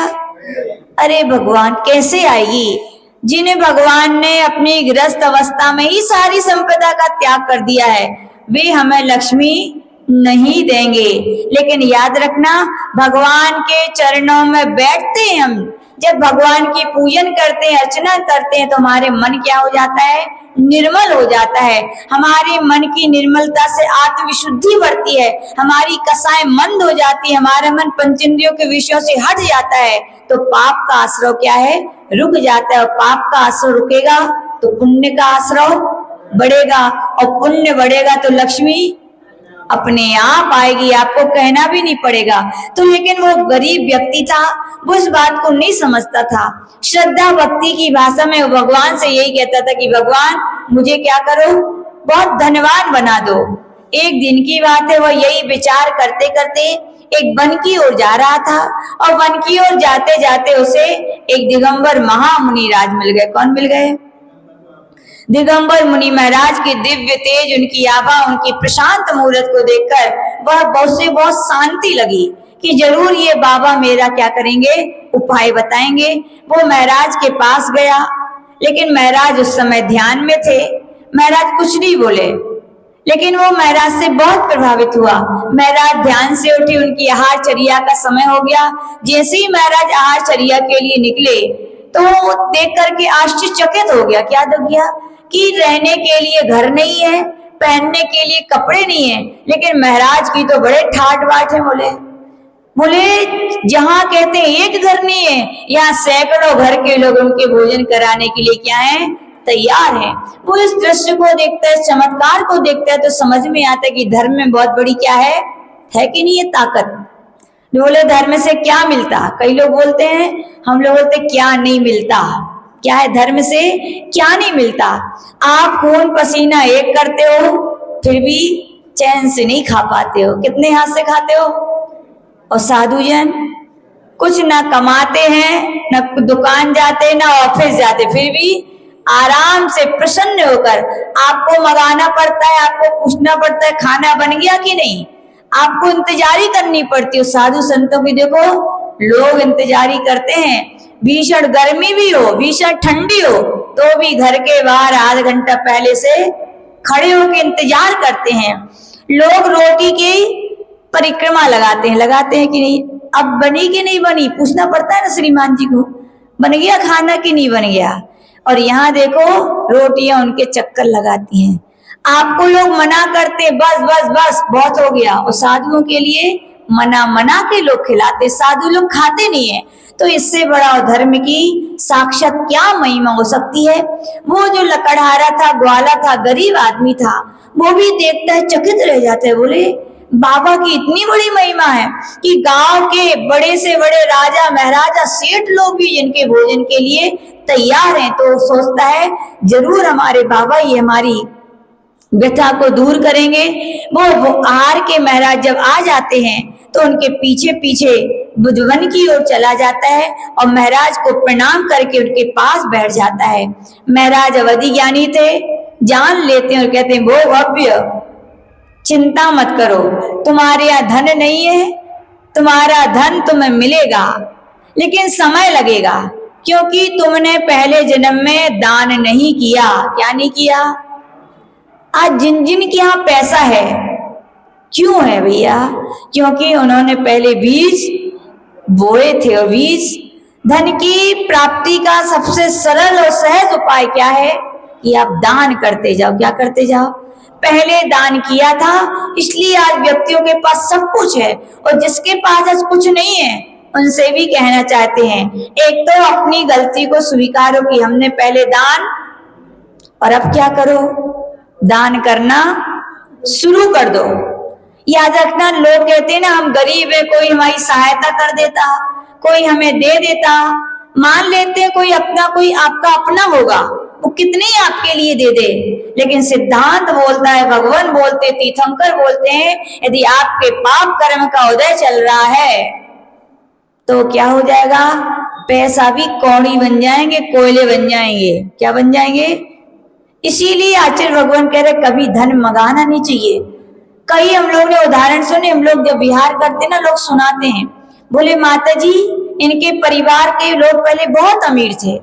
अरे भगवान कैसे आएगी? जिन्हें भगवान ने अपनी गृहस्थ अवस्था में ही सारी संपदा का त्याग कर दिया है, वे हमें लक्ष्मी नहीं देंगे। लेकिन याद रखना, भगवान के चरणों में बैठते हम जब भगवान की पूजन करते हैं, अर्चना करते हैं, तो हमारे मन क्या हो जाता है? निर्मल हो जाता है। हमारे मन की निर्मलता से आत्मविशुद्धि बढ़ती है, हमारी कसाएं मंद हो जाती है, हमारा मन पंचेंद्रियों के विषयों से हट जाता है, तो पाप का आश्रव क्या है? रुक जाता है। और पाप का आश्रव रुकेगा तो पुण्य का आश्रव बढ़ेगा, और पुण्य बढ़ेगा तो लक्ष्मी अपने आप आएगी, आपको कहना भी नहीं पड़ेगा। तो लेकिन वो गरीब व्यक्ति था, वो इस बात को नहीं समझता था। श्रद्धा भक्ति की भाषा में वो भगवान से यही कहता था कि भगवान मुझे क्या करो? बहुत धनवान बना दो। एक दिन की बात है, वो यही विचार करते करते एक वन की ओर जा रहा था, और वन की ओर जाते जाते उसे एक दिगंबर महामुनि राज मिल गए। कौन मिल गए? दिगंबर मुनि महाराज की दिव्य तेज, उनकी आभा, उनकी प्रशांत मूर्त को देखकर वह बहुत शांति लगी कि जरूर ये बाबा मेरा क्या करेंगे? उपाय बताएंगे। वो महाराज के पास गया, लेकिन महाराज उस समय ध्यान में थे। महाराज कुछ नहीं बोले, लेकिन वो महाराज से बहुत प्रभावित हुआ। महाराज ध्यान से उठे, उनकी आहार चर्या का समय हो गया। जैसे ही महाराज आहार चर्या के लिए निकले, तो वो देख करके आश्चर्यचकित हो गया। क्या हो गया? कि रहने के लिए घर नहीं है, पहनने के लिए कपड़े नहीं है, लेकिन महाराज की तो बड़े ठाट बाट है। बोले जहां कहते हैं एक घर नहीं है, यहाँ सैकड़ों घर के लोग उनके भोजन कराने के लिए क्या है? तैयार है। वो इस दृश्य को देखता है, चमत्कार को देखता है, तो समझ में आता है कि धर्म में बहुत बड़ी क्या है कि नहीं, ये ताकत। बोले धर्म से क्या मिलता? कई लोग बोलते हैं, हम लोग बोलते क्या नहीं मिलता। क्या है? धर्म से क्या नहीं मिलता। आप खून पसीना एक करते हो, फिर भी चैन से नहीं खा पाते हो। कितने हाथ से खाते हो? और साधु जन कुछ ना कमाते हैं, न दुकान जाते, ना ऑफिस जाते, फिर भी आराम से प्रसन्न होकर आपको मंगाना पड़ता है, आपको पूछना पड़ता है खाना बन गया कि नहीं, आपको इंतजारी करनी पड़ती है। साधु संतों की देखो, लोग इंतजारी करते हैं, भीषण गर्मी भी हो, भीषण ठंडी हो, तो भी घर के बाहर आधा घंटा पहले से खड़े होकर इंतजार करते हैं। लोग रोटी की परिक्रमा लगाते हैं कि नहीं, अब बनी कि नहीं बनी, पूछना पड़ता है ना श्रीमान जी को, बन गया खाना कि नहीं बन गया। और यहाँ देखो रोटियां उनके चक्कर लगाती हैं। आपको लोग मना करते, बस बस बस बहुत हो गया, और साधुओं के लिए मना के लोग खिलाते, साधु लोग खाते नहीं है। तो इससे बड़ा धर्म की साक्षात क्या महिमा हो सकती है। वो जो लकड़हारा था, ग्वाला था, गरीब आदमी था, वो भी देखता है, चकित रह जाता है। बोले बाबा की इतनी बड़ी महिमा है कि गांव के बड़े से बड़े राजा महाराजा सेठ लोग भी जिनके भोजन के लिए तैयार हैं, तो सोचता है जरूर हमारे बाबा ये हमारी व्यथा को दूर करेंगे। वो आहार के महाराज जब आ जाते हैं, तो उनके पीछे पीछे वन की ओर चला जाता है, और महाराज को प्रणाम करके उनके पास बैठ जाता है। महाराज अवधि ज्ञानी थे, जान लेते हैं और कहते हैं, वो भव्य चिंता मत करो, तुम्हारे यहाँ धन नहीं है, तुम्हारा धन तुम्हें मिलेगा, लेकिन समय लगेगा, क्योंकि तुमने पहले जन्म में दान नहीं किया। क्या नहीं किया? आज जिन जिन के यहाँ पैसा है, क्यों है भैया? क्योंकि उन्होंने पहले बीज बोए थे। और बीज धन की प्राप्ति का सबसे सरल और सहज उपाय क्या है? कि आप दान करते जाओ। क्या करते जाओ? पहले दान किया था, इसलिए आज व्यक्तियों के पास सब कुछ है, और जिसके पास आज कुछ नहीं है उनसे भी कहना चाहते हैं, एक तो अपनी गलती को स्वीकारो कि हमने पहले दान, और अब क्या करो? दान करना शुरू कर दो। याद रखना, लोग कहते हैं ना हम गरीब है, कोई हमारी सहायता कर देता, कोई हमें दे देता, मान लेते हैं कोई अपना, कोई आपका अपना होगा, वो कितने ही आपके लिए दे दे, लेकिन सिद्धांत बोलता है, भगवान बोलते, तीर्थंकर बोलते हैं, यदि आपके पाप कर्म का उदय चल रहा है तो क्या हो जाएगा? पैसा भी कौड़ी बन जाएंगे, कोयले बन जाएंगे। क्या बन जाएंगे? इसीलिए आचार्य भगवान कह रहे कभी धन मंगाना नहीं चाहिए। कई हम लोग ने उदाहरण सुने, हम लोग जब विहार करते ना, लोग सुनाते हैं, बोले माता जी इनके परिवार के लोग पहले बहुत अमीर थे,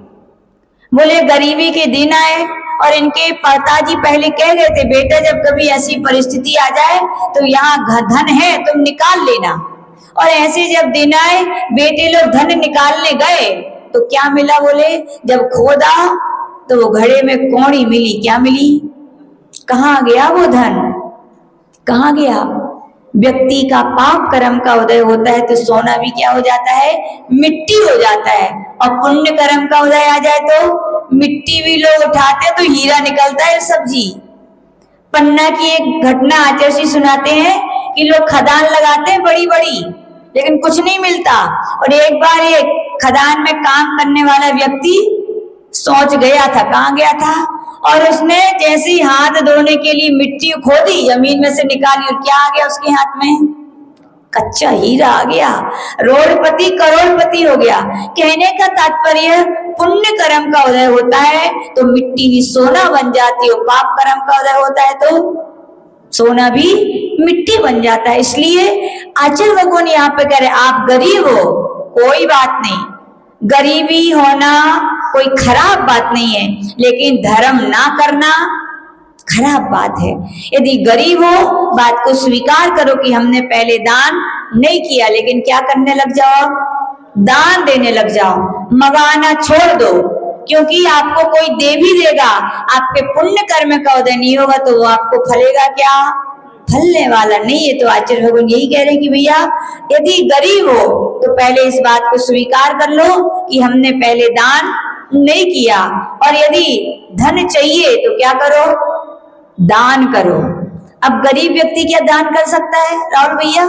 बोले गरीबी के दिन आए और इनके पिताजी पहले कह गए थे, बेटा जब कभी ऐसी परिस्थिति आ जाए तो यहाँ धन है तुम निकाल लेना। और ऐसे जब दिन आए, बेटे लोग धन निकालने गए तो क्या मिला? बोले जब खोदा तो वो घड़े में कौड़ी मिली। क्या मिली? कहाँ गया वो धन? कहाँ गया? व्यक्ति का पाप कर्म का उदय होता है तो सोना भी क्या हो जाता है? मिट्टी हो जाता है। और पुण्य कर्म का उदय आ जाए तो मिट्टी भी लोग उठाते हैं तो हीरा निकलता है। सब्जी पन्ना की एक घटना आचार्य जी सुनाते हैं कि लोग खदान लगाते हैं बड़ी बड़ी, लेकिन कुछ नहीं मिलता। और एक बार एक खदान में काम करने वाला व्यक्ति सोच गया था। कहाँ गया था? और उसने जैसे ही हाथ धोने के लिए मिट्टी खोदी, जमीन में से निकाली, और क्या आ गया उसके हाथ में? कच्चा हीरा आ गया। रोड़पति करोड़पति हो गया। कहने का तात्पर्य पुण्य कर्म का उदय होता है तो मिट्टी भी सोना बन जाती है, पाप कर्म का उदय होता है तो सोना भी मिट्टी बन जाता है। इसलिए आचार्य भगवान यहाँ पे कह रहे आप गरीब हो कोई बात नहीं, गरीबी होना कोई खराब बात नहीं है, लेकिन धर्म ना करना खराब बात है। यदि गरीब हो बात को स्वीकार करो कि हमने पहले दान नहीं किया, लेकिन क्या करने लग जाओ? दान देने लग जाओ। मंगाना छोड़ दो, क्योंकि आपको कोई दे भी देगा, आपके पुण्य कर्म का उदय नहीं होगा तो वो आपको फलेगा क्या? फलने वाला नहीं है। तो आचार्य भगवान यही कह रहे हैं कि भैया यदि गरीब हो तो पहले इस बात को स्वीकार कर लो कि हमने पहले दान नहीं किया, और यदि धन चाहिए तो क्या करो? दान करो। अब गरीब व्यक्ति क्या दान कर सकता है राहुल भैया?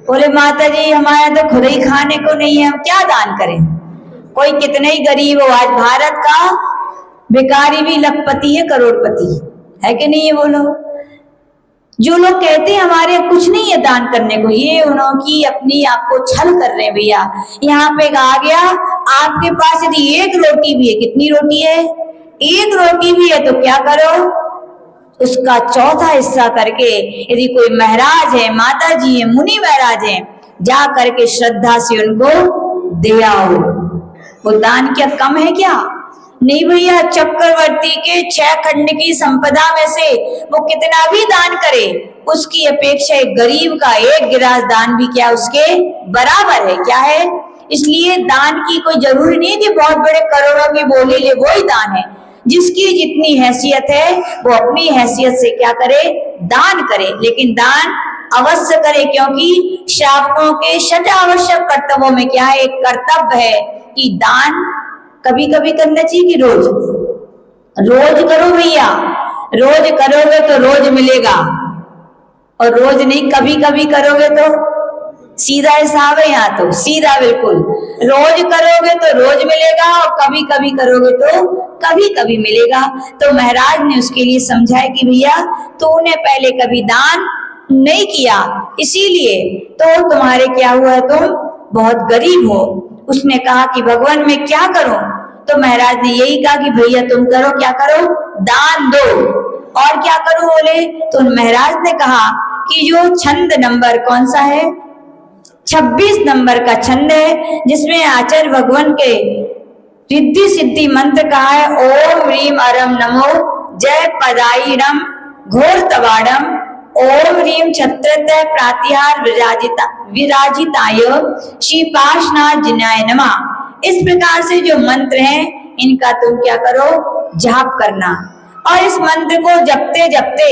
बोले माता जी हमारा तो खुद ही खाने को नहीं है, हम क्या दान करें? कोई कितने ही गरीब हो, आज भारत का भिखारी भी लखपति है, करोड़पति है कि नहीं है? बोलो। जो लोग कहते हैं हमारे कुछ नहीं है दान करने को, ये उनकी अपनी आपको छल कर रहे हैं भैया। यहाँ पे आ गया आपके पास यदि एक रोटी भी है, कितनी रोटी है? एक रोटी भी है, तो क्या करो? उसका चौथा हिस्सा करके, यदि कोई महाराज है, माता जी है, मुनि महाराज है, जा करके श्रद्धा से उनको दे आओ। वो दान क्या कम है क्या? नहीं भैया, चक्रवर्ती के 6 खंड की संपदा में से वो कितना भी दान करे उसकी अपेक्षा एक गरीब का एक गिलास दान भी क्या उसके बराबर है? क्या है? इसलिए दान की कोई जरूरी नहीं कि बहुत बड़े करोड़ों की बोले ले वो ही दान है। जिसकी जितनी हैसियत है वो अपनी हैसियत से क्या करे? दान करे, लेकिन दान अवश्य करे, क्योंकि श्रावकों के षट आवश्यक कर्तव्यों में क्या है? एक कर्तव्य है कि दान कभी कभी करना चाहिए कि रोज? रोज करो भैया, रोज करोगे तो रोज मिलेगा, और रोज नहीं कभी कभी करोगे तो सीधा हिसाब है यहाँ तो, सीधा बिल्कुल। रोज करोगे तो रोज मिलेगा, और कभी कभी करोगे तो कभी कभी मिलेगा। तो महाराज ने उसके लिए समझाया कि भैया तूने पहले कभी दान नहीं किया, इसीलिए तो तुम्हारे क्या हुआ, तुम बहुत गरीब हो। उसने कहा कि भगवान मैं क्या करूं? तो महाराज ने यही कहा कि भैया तुम करो, क्या करो? दान दो। और क्या करूं बोले? तो महाराज ने कहा कि जो छंद नंबर कौन सा है? 26 नंबर का छंद है, जिसमें आचार्य भगवान के रिद्धि सिद्धि मंत्र कहा है, ओम ह्रीम अरम नमो जय पदाईरम घोर तवाड़म ओम ह्रीम छत्रतः प्रातिहार विराजिताय श्री पाशनाथ जिनाय नमः। इस प्रकार से जो मंत्र हैं इनका तुम क्या करो? जाप करना। और इस मंत्र को जपते जपते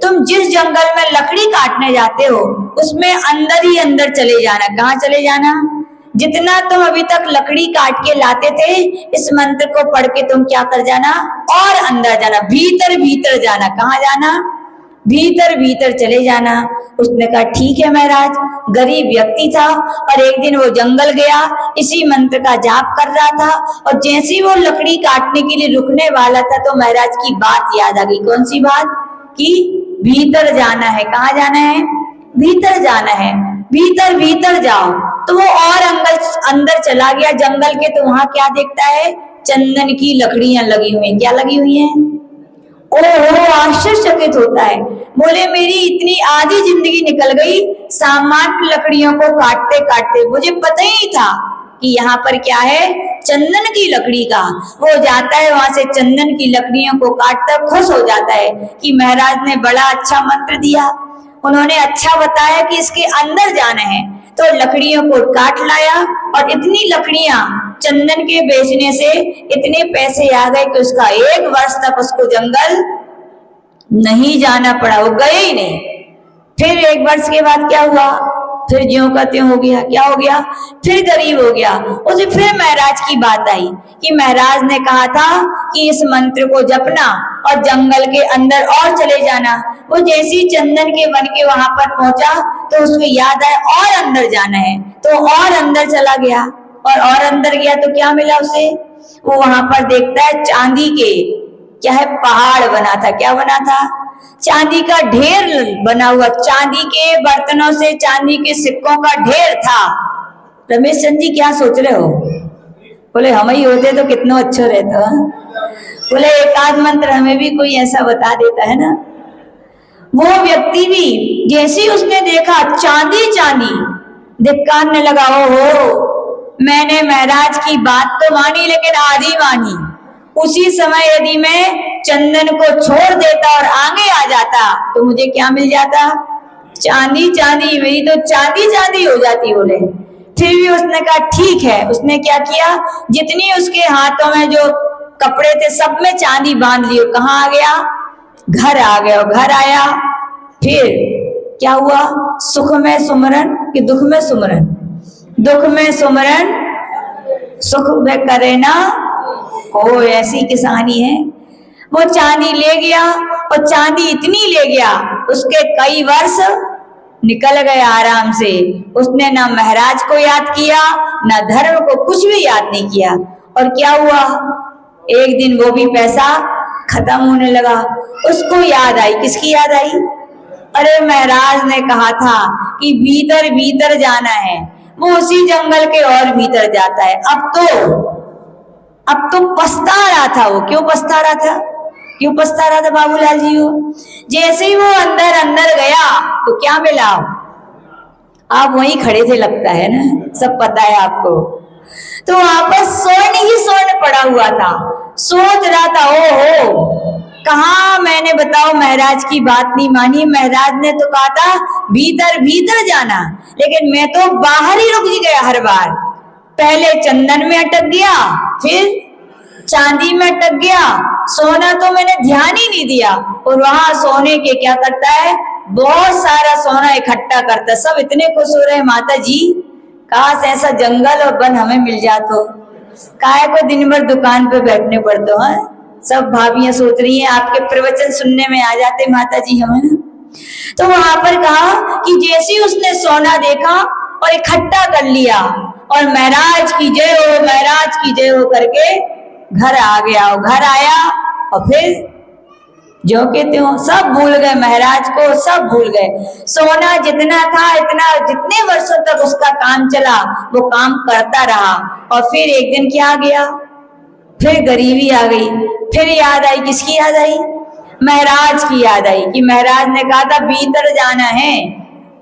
तुम जिस जंगल में लकड़ी काटने जाते हो उसमें अंदर ही अंदर चले जाना। कहाँ चले जाना? जितना तुम अभी तक लकड़ी काट के लाते थे, इस मंत्र को पढ़ के तुम क्या कर जाना? और अंदर जाना, भीतर भीतर जाना। कहाँ जाना? भीतर भीतर चले जाना। उसने कहा ठीक है महाराज। गरीब व्यक्ति था और एक दिन वो जंगल गया, इसी मंत्र का जाप कर रहा था, और जैसे ही वो लकड़ी काटने के लिए रुकने वाला था तो महाराज की बात याद आ गई। कौन सी बात? कि भीतर जाना है। कहाँ जाना है? भीतर जाना है। भीतर भीतर जाओ। तो वो और अंदर चला गया जंगल के, तो वहां क्या देखता है? चंदन की लकड़ियां लगी हुई हैं। क्या लगी हुई हैं? ओहो, आश्चर्यचकित होता है। बोले मेरी इतनी आधी जिंदगी निकल गई सामान्य लकड़ियों को काटते काटते, मुझे पता ही नहीं था कि यहाँ पर क्या है? चंदन की लकड़ी का। वो जाता है वहां से चंदन की लकड़ियों को काटता, खुश हो जाता है कि महाराज ने बड़ा अच्छा मंत्र दिया, उन्होंने अच्छा बताया कि इसके अंदर जाना है। तो लकड़ियों को काट लाया और इतनी लकड़ियां चंदन के बेचने से इतने पैसे आ गए कि उसका 1 वर्ष तक उसको जंगल नहीं जाना पड़ा, वो गए ही नहीं। फिर 1 वर्ष के बाद क्या हुआ, फिर ज्यों का त्यों हो गया। क्या हो गया, फिर गरीब हो गया। उसे फिर महाराज की बात आई कि महाराज ने कहा था कि इस मंत्र को जपना और जंगल के अंदर और चले जाना। वो जैसे ही चंदन के वन के वहां पर पहुंचा तो उसको याद आया और अंदर जाना है, तो और अंदर चला गया। और अंदर गया तो क्या मिला उसे, वो वहां पर देखता है चांदी के क्या है पहाड़ बना था। क्या बना था, चांदी का ढेर बना हुआ, चांदी के बर्तनों से चांदी के सिक्कों का ढेर था। रमेश चंद जी क्या सोच रहे हो, बोले हम ही होते तो कितना अच्छा रहता। बोले एक आध मंत्र हमें भी कोई ऐसा बता देता है ना। वो व्यक्ति भी जैसे ही उसने देखा चांदी चांदी, धिक्कारने लगा। हो मैंने महाराज की बात तो मानी लेकिन आधी मानी। उसी समय यदि मैं चंदन को छोड़ देता और आगे आ जाता तो मुझे क्या मिल जाता, चांदी चांदी, मेरी तो चांदी चांदी हो जाती। बोले फिर भी उसने कहा ठीक है। उसने क्या किया, जितनी उसके हाथों में जो कपड़े थे सब में चांदी बांध लिए। कहाँ आ गया, घर आ गया। घर आया फिर क्या हुआ, सुख में सुमरन कि दुख में सुमरन, दुख में सुमरन सुख में करे ना ओ, ऐसी किसानी है। वो चांदी ले गया और चांदी इतनी ले गया उसके कई वर्ष निकल गए आराम से। उसने ना महाराज को याद किया ना धर्म को, कुछ भी याद नहीं किया। और क्या हुआ, एक दिन वो भी पैसा खत्म होने लगा। उसको याद आई, किसकी याद आई, अरे महाराज ने कहा था कि भीतर भीतर जाना है। वो उसी जंगल के और भीतर जाता है। अब तो पछता रहा था। वो क्यों पछता रहा था, क्यों पछता रहा था बाबूलाल जी? वो जैसे ही वो अंदर अंदर गया तो क्या मिला, आप वहीं खड़े थे लगता है ना, सब पता है आपको। तो वहां पर स्वर्ण ही स्वर्ण पड़ा हुआ था। सोच रहा था ओ कहा मैंने बताओ महाराज की बात नहीं मानी। महाराज ने तो कहा था भीतर भीतर जाना, लेकिन मैं तो बाहर ही रुक गया हर बार। पहले चंदन में अटक गया, फिर चांदी में अटक गया, सोना तो मैंने ध्यान ही नहीं दिया। और वहां सोने के क्या करता है, बहुत सारा सोना इकट्ठा करता है। सब इतने खुश हो रहे हैं माता जी, काश ऐसा जंगल और वन हमें मिल जातो, काहे को दिन भर दुकान पे बैठने पड़ते हैं। सब भाभियां सोच रही हैं आपके प्रवचन सुनने में आ जाते माता जी हमें ना। तो वहां पर कहा कि जैसे ही उसने सोना देखा और इकट्ठा कर लिया और महाराज की जय हो, महाराज की जय हो करके घर आ गया। और घर आया और फिर जो के त्यों सब भूल गए, महाराज को सब भूल गए। सोना जितना था इतना, जितने वर्षों तक उसका काम चला वो काम करता रहा। और फिर एक दिन क्या आ गया, फिर गरीबी आ गई। फिर याद आई, किसकी याद आई, महाराज की याद आई कि महाराज ने कहा था भीतर जाना है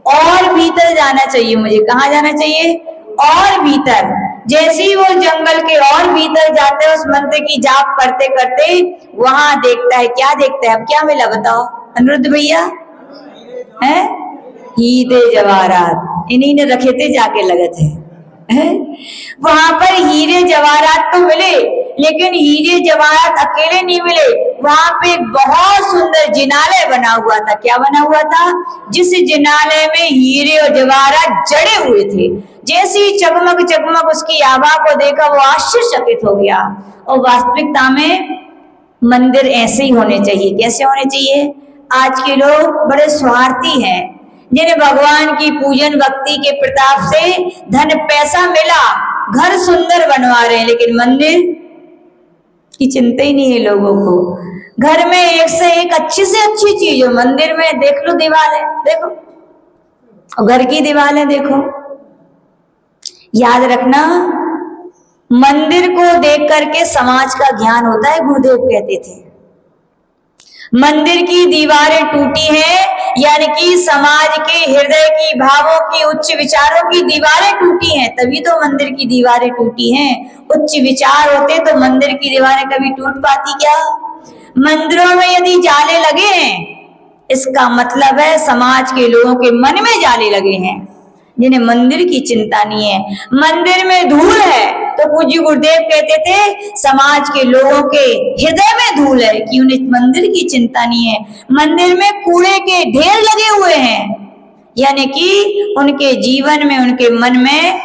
और भीतर जाना चाहिए मुझे। कहाँ जाना चाहिए, और भीतर। जैसे ही वो जंगल के और भीतर जाते हैं उस मंत्र की जाप करते करते, वहां देखता है, क्या देखता है, अब क्या मिला बताओ अनिरुद्ध भैया, है हीरे जवाहरात, इन्हीं ने रखे थे जाके लगे थे। वहां पर हीरे जवाहरात तो मिले, लेकिन हीरे जवाहरात अकेले नहीं मिले। वहां पे एक बहुत सुंदर जिनालय बना हुआ था। क्या बना हुआ था, जिस जिनालय में हीरे और जवाहरात जड़े हुए थे। जैसे ही चकमक चकमक उसकी आभा को देखा वो आश्चर्यचकित हो गया। और वास्तविकता में मंदिर ऐसे ही होने चाहिए। कैसे होने चाहिए, आज के लोग बड़े स्वार्थी हैं, जिन्हें भगवान की पूजन भक्ति के प्रताप से धन पैसा मिला, घर सुंदर बनवा रहे हैं, लेकिन मंदिर की चिंता ही नहीं है लोगों को। घर में एक से एक अच्छी से अच्छी चीज हो, मंदिर में देख लो दीवार है, देखो, और घर की दीवार है देखो। याद रखना, मंदिर को देख करके समाज का ज्ञान होता है, गुरुदेव कहते थे। मंदिर की दीवारें टूटी हैं, यानी कि समाज के हृदय की, भावों की, उच्च विचारों की दीवारें टूटी हैं, तभी तो मंदिर की दीवारें टूटी हैं। उच्च विचार होते तो मंदिर की दीवारें कभी टूट पाती क्या? मंदिरों में यदि जाले लगे हैं, इसका मतलब है समाज के लोगों के मन में जाले लगे हैं, जिन्हें मंदिर की चिंता नहीं है। मंदिर में धूल है तो पूज्य गुरुदेव कहते थे समाज के लोगों के हृदय में धूल है कि उन्हें मंदिर की चिंता नहीं है। मंदिर में कूड़े के ढेर लगे हुए हैं, यानी कि उनके जीवन में, उनके मन में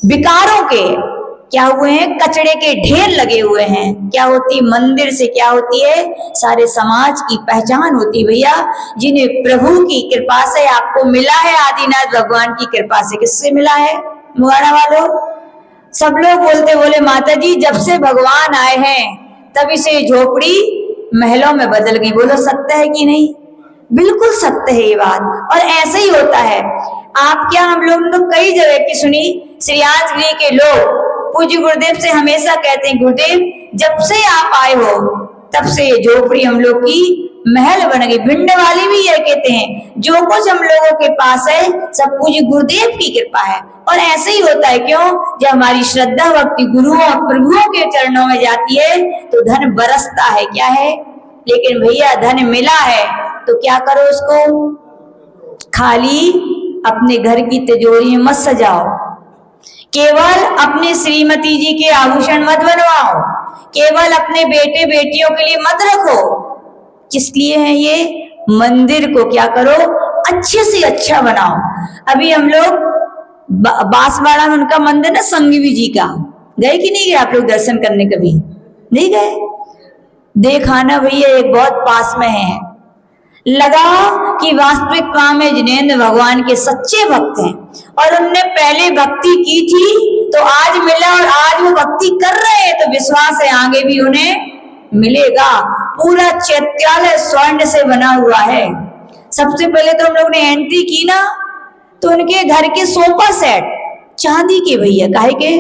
विकारों के क्या हुए हैं, कचड़े के ढेर लगे हुए हैं। क्या होती मंदिर से, क्या होती है, सारे समाज की पहचान होती भैया, जिन्हें प्रभु की कृपा से आपको मिला है, आदिनाथ भगवान की कृपा से। किससे मिला है मुहाना वालों? सब लोग बोलते, बोले माता जी जब से भगवान आए हैं तभी से झोपड़ी महलों में बदल गई। बोलो सत्य है कि नहीं? बिल्कुल सत्य है ये बात, और ऐसे ही होता है। आप क्या, हम लोग तो कई जगह की सुनी, श्रीयांशगिरी के लोग पूज्य गुरुदेव से हमेशा कहते हैं, गुरुदेव जब से आप आए हो तब से ये झोपड़ी हम लोग की महल बन गई। भिंड वाले भी ये कहते हैं, जो कुछ हम लोगों के पास है सब पूज्य गुरुदेव की कृपा है। और ऐसे ही होता है, क्यों? जब हमारी श्रद्धा भक्ति गुरुओं और प्रभुओं के चरणों में जाती है तो धन बरसता है। क्या है? लेकिन भैया धन मिला है तो क्या करो उसको? खाली अपने घर की तिजोरी में मत सजाओ, केवल अपनी श्रीमती जी के आभूषण मत बनवाओ, केवल अपने बेटे बेटियों के लिए मत रखो। किस लिए है ये? मंदिर को क्या करो? अच्छे से अच्छा बनाओ। अभी हम लोग बांसवाड़ा में उनका मंदिर ना, संगवी जी का, गए कि नहीं गए आप लोग दर्शन करने? कभी नहीं गए? देखा ना भैया, एक बहुत पास में है। लगा कि वास्तविकता में जिनेंद्र भगवान के सच्चे भक्त हैं और उनने पहले भक्ति की थी तो आज मिला, और आज वो भक्ति कर रहे हैं तो विश्वास है आगे भी उन्हें मिलेगा। पूरा चैत्यालय स्वर्ण से बना हुआ है। सबसे पहले तो हम लोग ने एंट्री की ना, तो उनके घर के सोफा सेट चांदी के भैया, काहे के?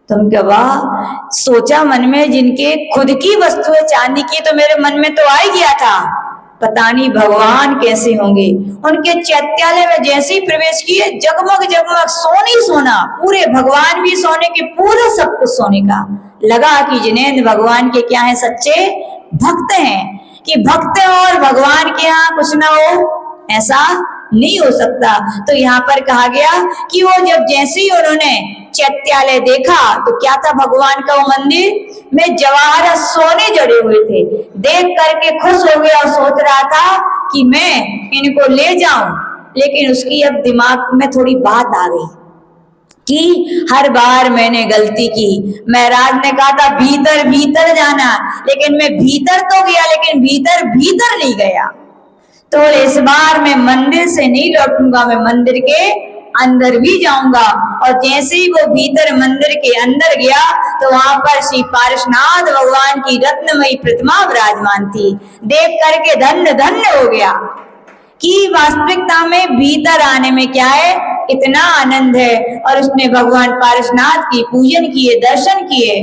तुम क्या, वाह! सोचा मन में, जिनके खुद की वस्तु है चांदी की, तो मेरे मन में तो आ ही गया था पता नहीं भगवान कैसे होंगे। उनके चैत्यालय में जैसे ही प्रवेश किए, जगमग जगमग सोने सोना, पूरे भगवान भी सोने के, पूरा सब कुछ सोने का। लगा कि जिनेंद्र भगवान के क्या है, सच्चे भक्त हैं। कि भक्त और भगवान के यहाँ कुछ ना हो, ऐसा नहीं हो सकता। तो यहाँ पर कहा गया कि वो जब जैसे ही उन्होंने चैत्यालय देखा तो क्या था, भगवान का वो मंदिर में जवाहरात सोने जड़े हुए थे। देख करके खुश हो गया और सोच रहा था कि मैं इनको ले जाऊं, लेकिन उसकी अब दिमाग में थोड़ी बात आ गई कि हर बार मैंने गलती की। महाराज ने कहा था भीतर भीतर जाना, लेकिन मैं भीतर तो गया लेकिन भीतर भीतर नहीं गया। तो इस बार मैं मंदिर से नहीं लौटूंगा, मैं मंदिर के अंदर भी जाऊंगा। और जैसे ही वो भीतर मंदिर के अंदर गया तो वहां पर श्री पारसनाथ भगवान की रत्नमयी प्रतिमा विराजमान थी। देख करके धन्य धन्य हो गया कि वास्तविकता में भीतर आने में क्या है, इतना आनंद है। और उसने भगवान पारसनाथ की पूजन किए, दर्शन किए,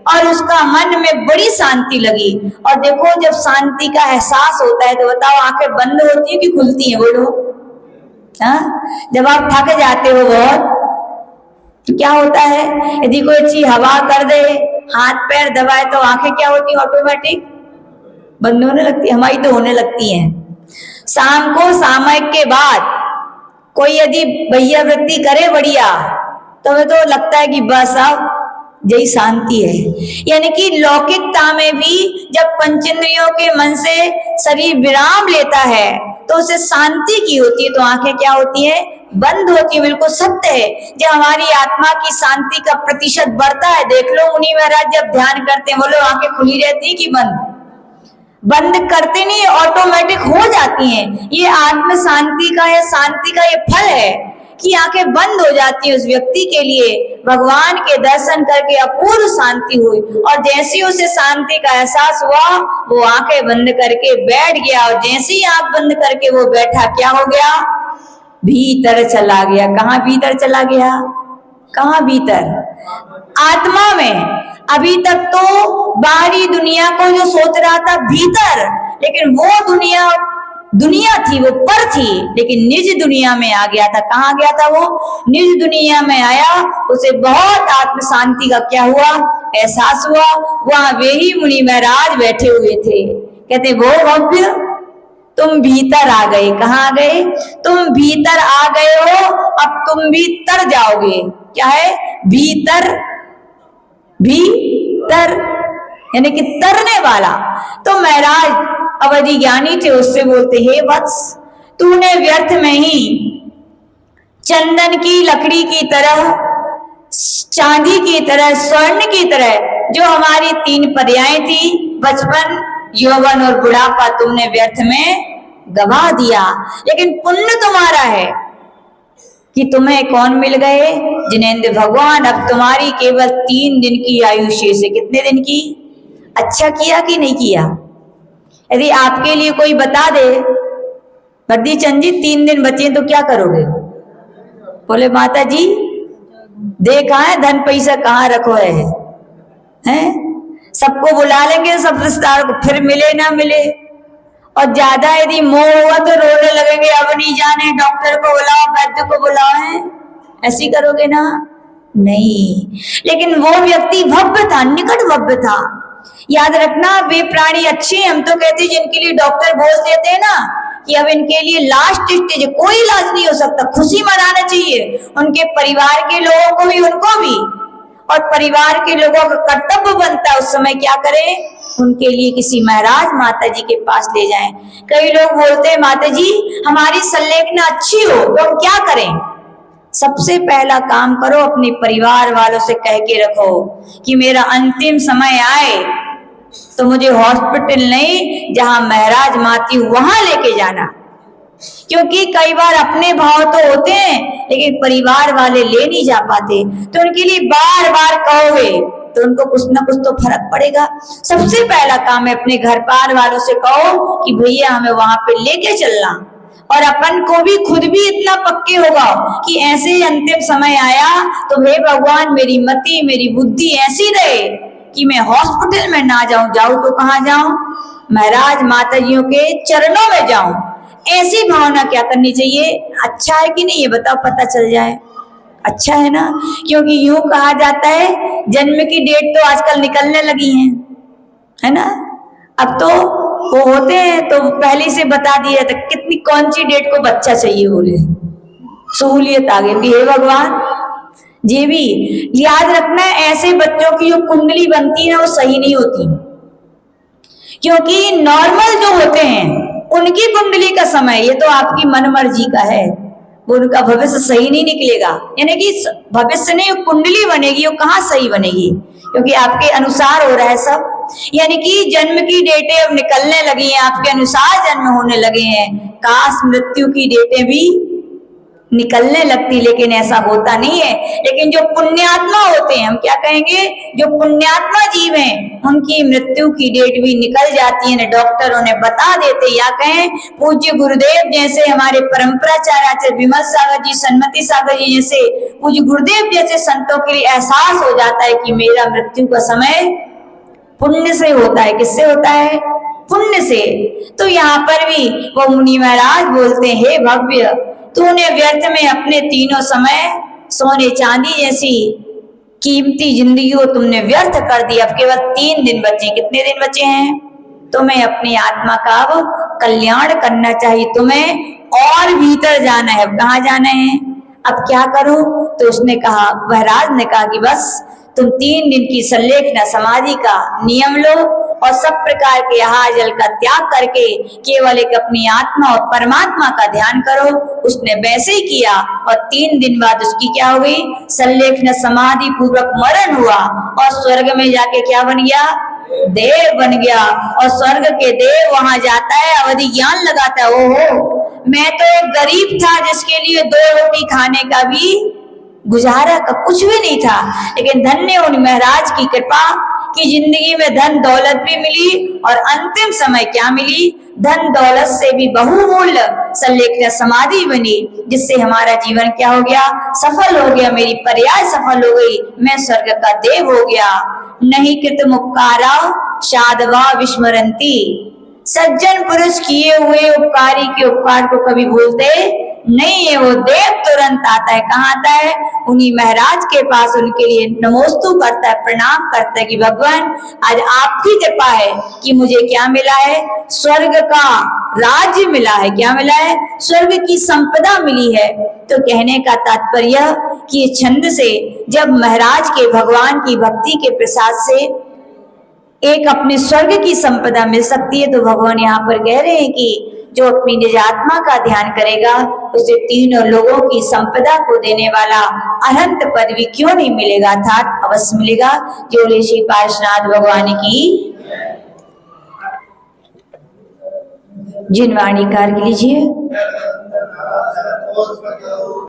और उसका मन में बड़ी शांति लगी। और देखो जब शांति का एहसास होता है तो बताओ आंखें बंद होती है कि खुलती है? बोलो। हाँ, जब आप थक जाते हो बहुत तो क्या होता है, यदि कोई अच्छी हवा कर दे, हाथ पैर दबाए, तो आंखें क्या होती है, ऑटोमेटिक बंद होने लगती है। हमारी तो होने लगती है। शाम को सामयिक के बाद कोई यदि भैया वृत्ति करे बढ़िया, तो हमें तो लगता है कि बस अब यही शांति है। यानी कि लौकिकता में भी जब पंचेंद्रियों के मन से शरीर विराम लेता है तो उसे शांति की होती है, तो आंखें क्या होती है, बंद होती है। बिल्कुल सत्य है। जब हमारी आत्मा की शांति का प्रतिशत बढ़ता है, देख लो मुनि महाराज जब ध्यान करते हैं, बोलो आंखें खुली रहती है कि बंद करते नहीं, ऑटोमेटिक हो जाती हैं। ये आत्म शांति का या शांति का ये फल है कि आंखें बंद हो जाती है। उस व्यक्ति के लिए भगवान के दर्शन करके अपूर्व शांति हुई, और जैसे ही उसे शांति का एहसास हुआ वो आंखें बंद करके बैठ गया। और जैसे ही आंख बंद करके वो बैठा, क्या हो गया, भीतर चला गया। कहाँ भीतर चला गया? कहाँ भीतर? आत्मा में। अभी तक तो बाहरी दुनिया को जो सोच रहा था भीतर, लेकिन वो दुनिया थी, वो पर थी, लेकिन निज दुनिया में आ गया था। कहाँ गया था वो? निज दुनिया में आया। उसे बहुत आत्म शांति का क्या हुआ, एहसास हुआ। वहां वे ही मुनि महाराज बैठे हुए थे। कहते वो भव्य तुम भीतर आ गए। कहाँ आ गए? तुम भीतर आ गए हो, अब तुम भी तर जाओगे। क्या है? भीतर भीतर, यानी कि तरने वाला। तो महाराज अवधि ज्ञानी थे, उससे बोलते, हे वत्स, तूने व्यर्थ में ही चंदन की लकड़ी की तरह, चांदी की तरह, स्वर्ण की तरह जो हमारी 3 पर्यायें थी, बचपन, यौवन और बुढ़ापा, तुमने व्यर्थ में गवा दिया। लेकिन पुण्य तुम्हारा है कि तुम्हें कौन मिल गए? जिनेंद्र भगवान। अब तुम्हारी केवल 3 दिन की आयु शेष है। कितने दिन की? अच्छा किया कि नहीं किया? यदि आपके लिए कोई बता दे, बद्दी चंद जी 3 दिन बचे तो क्या करोगे? बोले माता जी देखा है धन पैसा कहाँ रखो है? सबको बुला लेंगे, सब रिश्तेदार को, फिर मिले ना मिले। और ज्यादा यदि मोह हुआ तो रोने लगेंगे, अब नहीं जाने, डॉक्टर को बुलाओ, वैद्य को बुलाओ। है ऐसी करोगे ना? नहीं। लेकिन वो व्यक्ति भव्य था, निकट भव्य था। याद रखना, वे प्राणी अच्छे हैं। हम तो कहते हैं जिनके लिए डॉक्टर बोल देते हैं ना कि अब इनके लिए लास्ट स्टेज, कोई इलाज नहीं हो सकता, खुशी मनाना चाहिए। उनके परिवार के लोगों को भी, उनको भी, और परिवार के लोगों का कर्तव्य बनता है उस समय क्या करें, उनके लिए किसी महाराज माता जी के पास ले जाएं। कई लोग बोलते हैं माता जी हमारी संलेखना अच्छी हो तो हम क्या करें? सबसे पहला काम करो, अपने परिवार वालों से कह के रखो कि मेरा अंतिम समय आए तो मुझे हॉस्पिटल नहीं, जहां महाराज माती वहां लेके जाना। क्योंकि कई बार अपने भाव तो होते हैं लेकिन परिवार वाले ले नहीं जा पाते, तो उनके लिए बार बार कहोगे तो उनको कुछ ना कुछ तो फर्क पड़ेगा। सबसे पहला काम है अपने घर पार वालों से कहो कि भैया हमें वहां पे लेके चलना, और अपन को भी खुद भी इतना पक्के होगा कि ऐसे ही अंतिम समय आया तो हे भगवान मेरी मति, मेरी बुद्धि ऐसी रहे कि मैं हॉस्पिटल में ना जाऊं, जाऊं तो कहाँ जाऊं? महाराज माताजियों के चरणों में जाऊं। ऐसी भावना क्या करनी चाहिए? अच्छा है कि नहीं ये बताओ, पता चल जाए। अच्छा है ना? क्योंकि यूं कहा जाता है जन्म की डेट तो आजकल निकलने लगी है ना? अब तो वो होते हैं तो पहले से बता दिया था कितनी कौन सी डेट को बच्चा चाहिए, बोले सहूलियत आ गई। हे भगवान, ये भी याद रखना है, ऐसे बच्चों की जो कुंडली बनती है वो सही नहीं होती, क्योंकि नॉर्मल जो होते हैं उनकी कुंडली का समय, ये तो आपकी मन मर्जी का है, वो उनका भविष्य सही नहीं निकलेगा। यानी कि भविष्य नहीं, कुंडली बनेगी, वो कहाँ सही बनेगी? क्योंकि आपके अनुसार हो रहा है सब। यानी कि जन्म की डेटें अब निकलने लगी हैं, आपके अनुसार जन्म होने लगे हैं। काश मृत्यु की डेटें भी निकलने लगती, लेकिन ऐसा होता नहीं है। लेकिन जो पुण्यात्मा होते हैं, हम क्या कहेंगे, जो पुण्यात्मा जीव हैं, उनकी मृत्यु की डेट भी निकल जाती है, डॉक्टर उन्हें बता देते। या कहें पूज्य गुरुदेव जैसे, हमारे परंपराचार्य विमल सागर जी, सन्मति सागर जी जैसे पूज्य गुरुदेव जैसे संतों के लिए एहसास हो जाता है कि मेरा मृत्यु का समय पुण्य से होता है। किससे होता है? पुण्य से। तो यहाँ पर भी वो मुनि महाराज बोलते हैं, हे भव्य, तूने व्यर्थ में अपने तीनों समय सोने चांदी जैसी कीमती जिंदगी को तुमने व्यर्थ कर दी। अब केवल 3 दिन बचे। कितने दिन बचे हैं? तुम्हें अपनी आत्मा का अब कल्याण करना चाहिए, तुम्हें और भीतर जाना है। अब कहाँ जाना है? अब क्या करो? तो उसने कहा, महाराज ने कहा कि बस तुम 3 दिन की संलेखना समाधि का नियम लो और सब प्रकार के आहार जल का त्याग करके केवल एक अपनी आत्मा और परमात्मा का ध्यान करो। उसने वैसे ही किया और 3 दिन बाद उसकी क्या हो गई? संलेखना समाधि पूर्वक मरण हुआ और स्वर्ग में जाके क्या बन गया? देव बन गया। और स्वर्ग के देव वहां जाता है, अवधि ज्ञान लगाता है, ओहो मैं तो एक गरीब था जिसके लिए 2 रोटी खाने का भी गुजारा का कुछ भी नहीं था, लेकिन धन्य उन महाराज की कृपा कि जिंदगी में धन दौलत भी मिली और अंतिम समय क्या मिली? धन दौलत से भी बहुमूल्य संलेखना समाधि बनी, जिससे हमारा जीवन क्या हो गया? सफल हो गया। मेरी पर्याय सफल हो गई, मैं स्वर्ग का देव हो गया। नहीं कृतम उपकारा साधवा विस्मरंती, सज्जन पुरुष किए हुए उपकारी के उपकार को कभी भूलते नहीं है। वो देव तुरंत आता है, कहाँ आता है? उन्हीं महाराज के पास उनके लिए नमोस्तु करता है, प्रणाम करता है कि भगवान आज आपकी कृपा है कि मुझे क्या मिला है? स्वर्ग का राज्य मिला है। क्या मिला है? स्वर्ग की संपदा मिली है। तो कहने का तात्पर्य कि छंद से जब महाराज के भगवान की भक्ति के प्रसाद से एक अपने स्वर्ग की संपदा मिल सकती है, तो भगवान यहाँ पर कह रहे हैं कि जो अपनी निज आत्मा का ध्यान करेगा उसे तीनों लोगों की संपदा को देने वाला अनंत पदवी क्यों नहीं मिलेगा, अर्थात अवश्य मिलेगा। जो श्री पार्श्वनाथ भगवान की जिनवाणी कार लीजिए।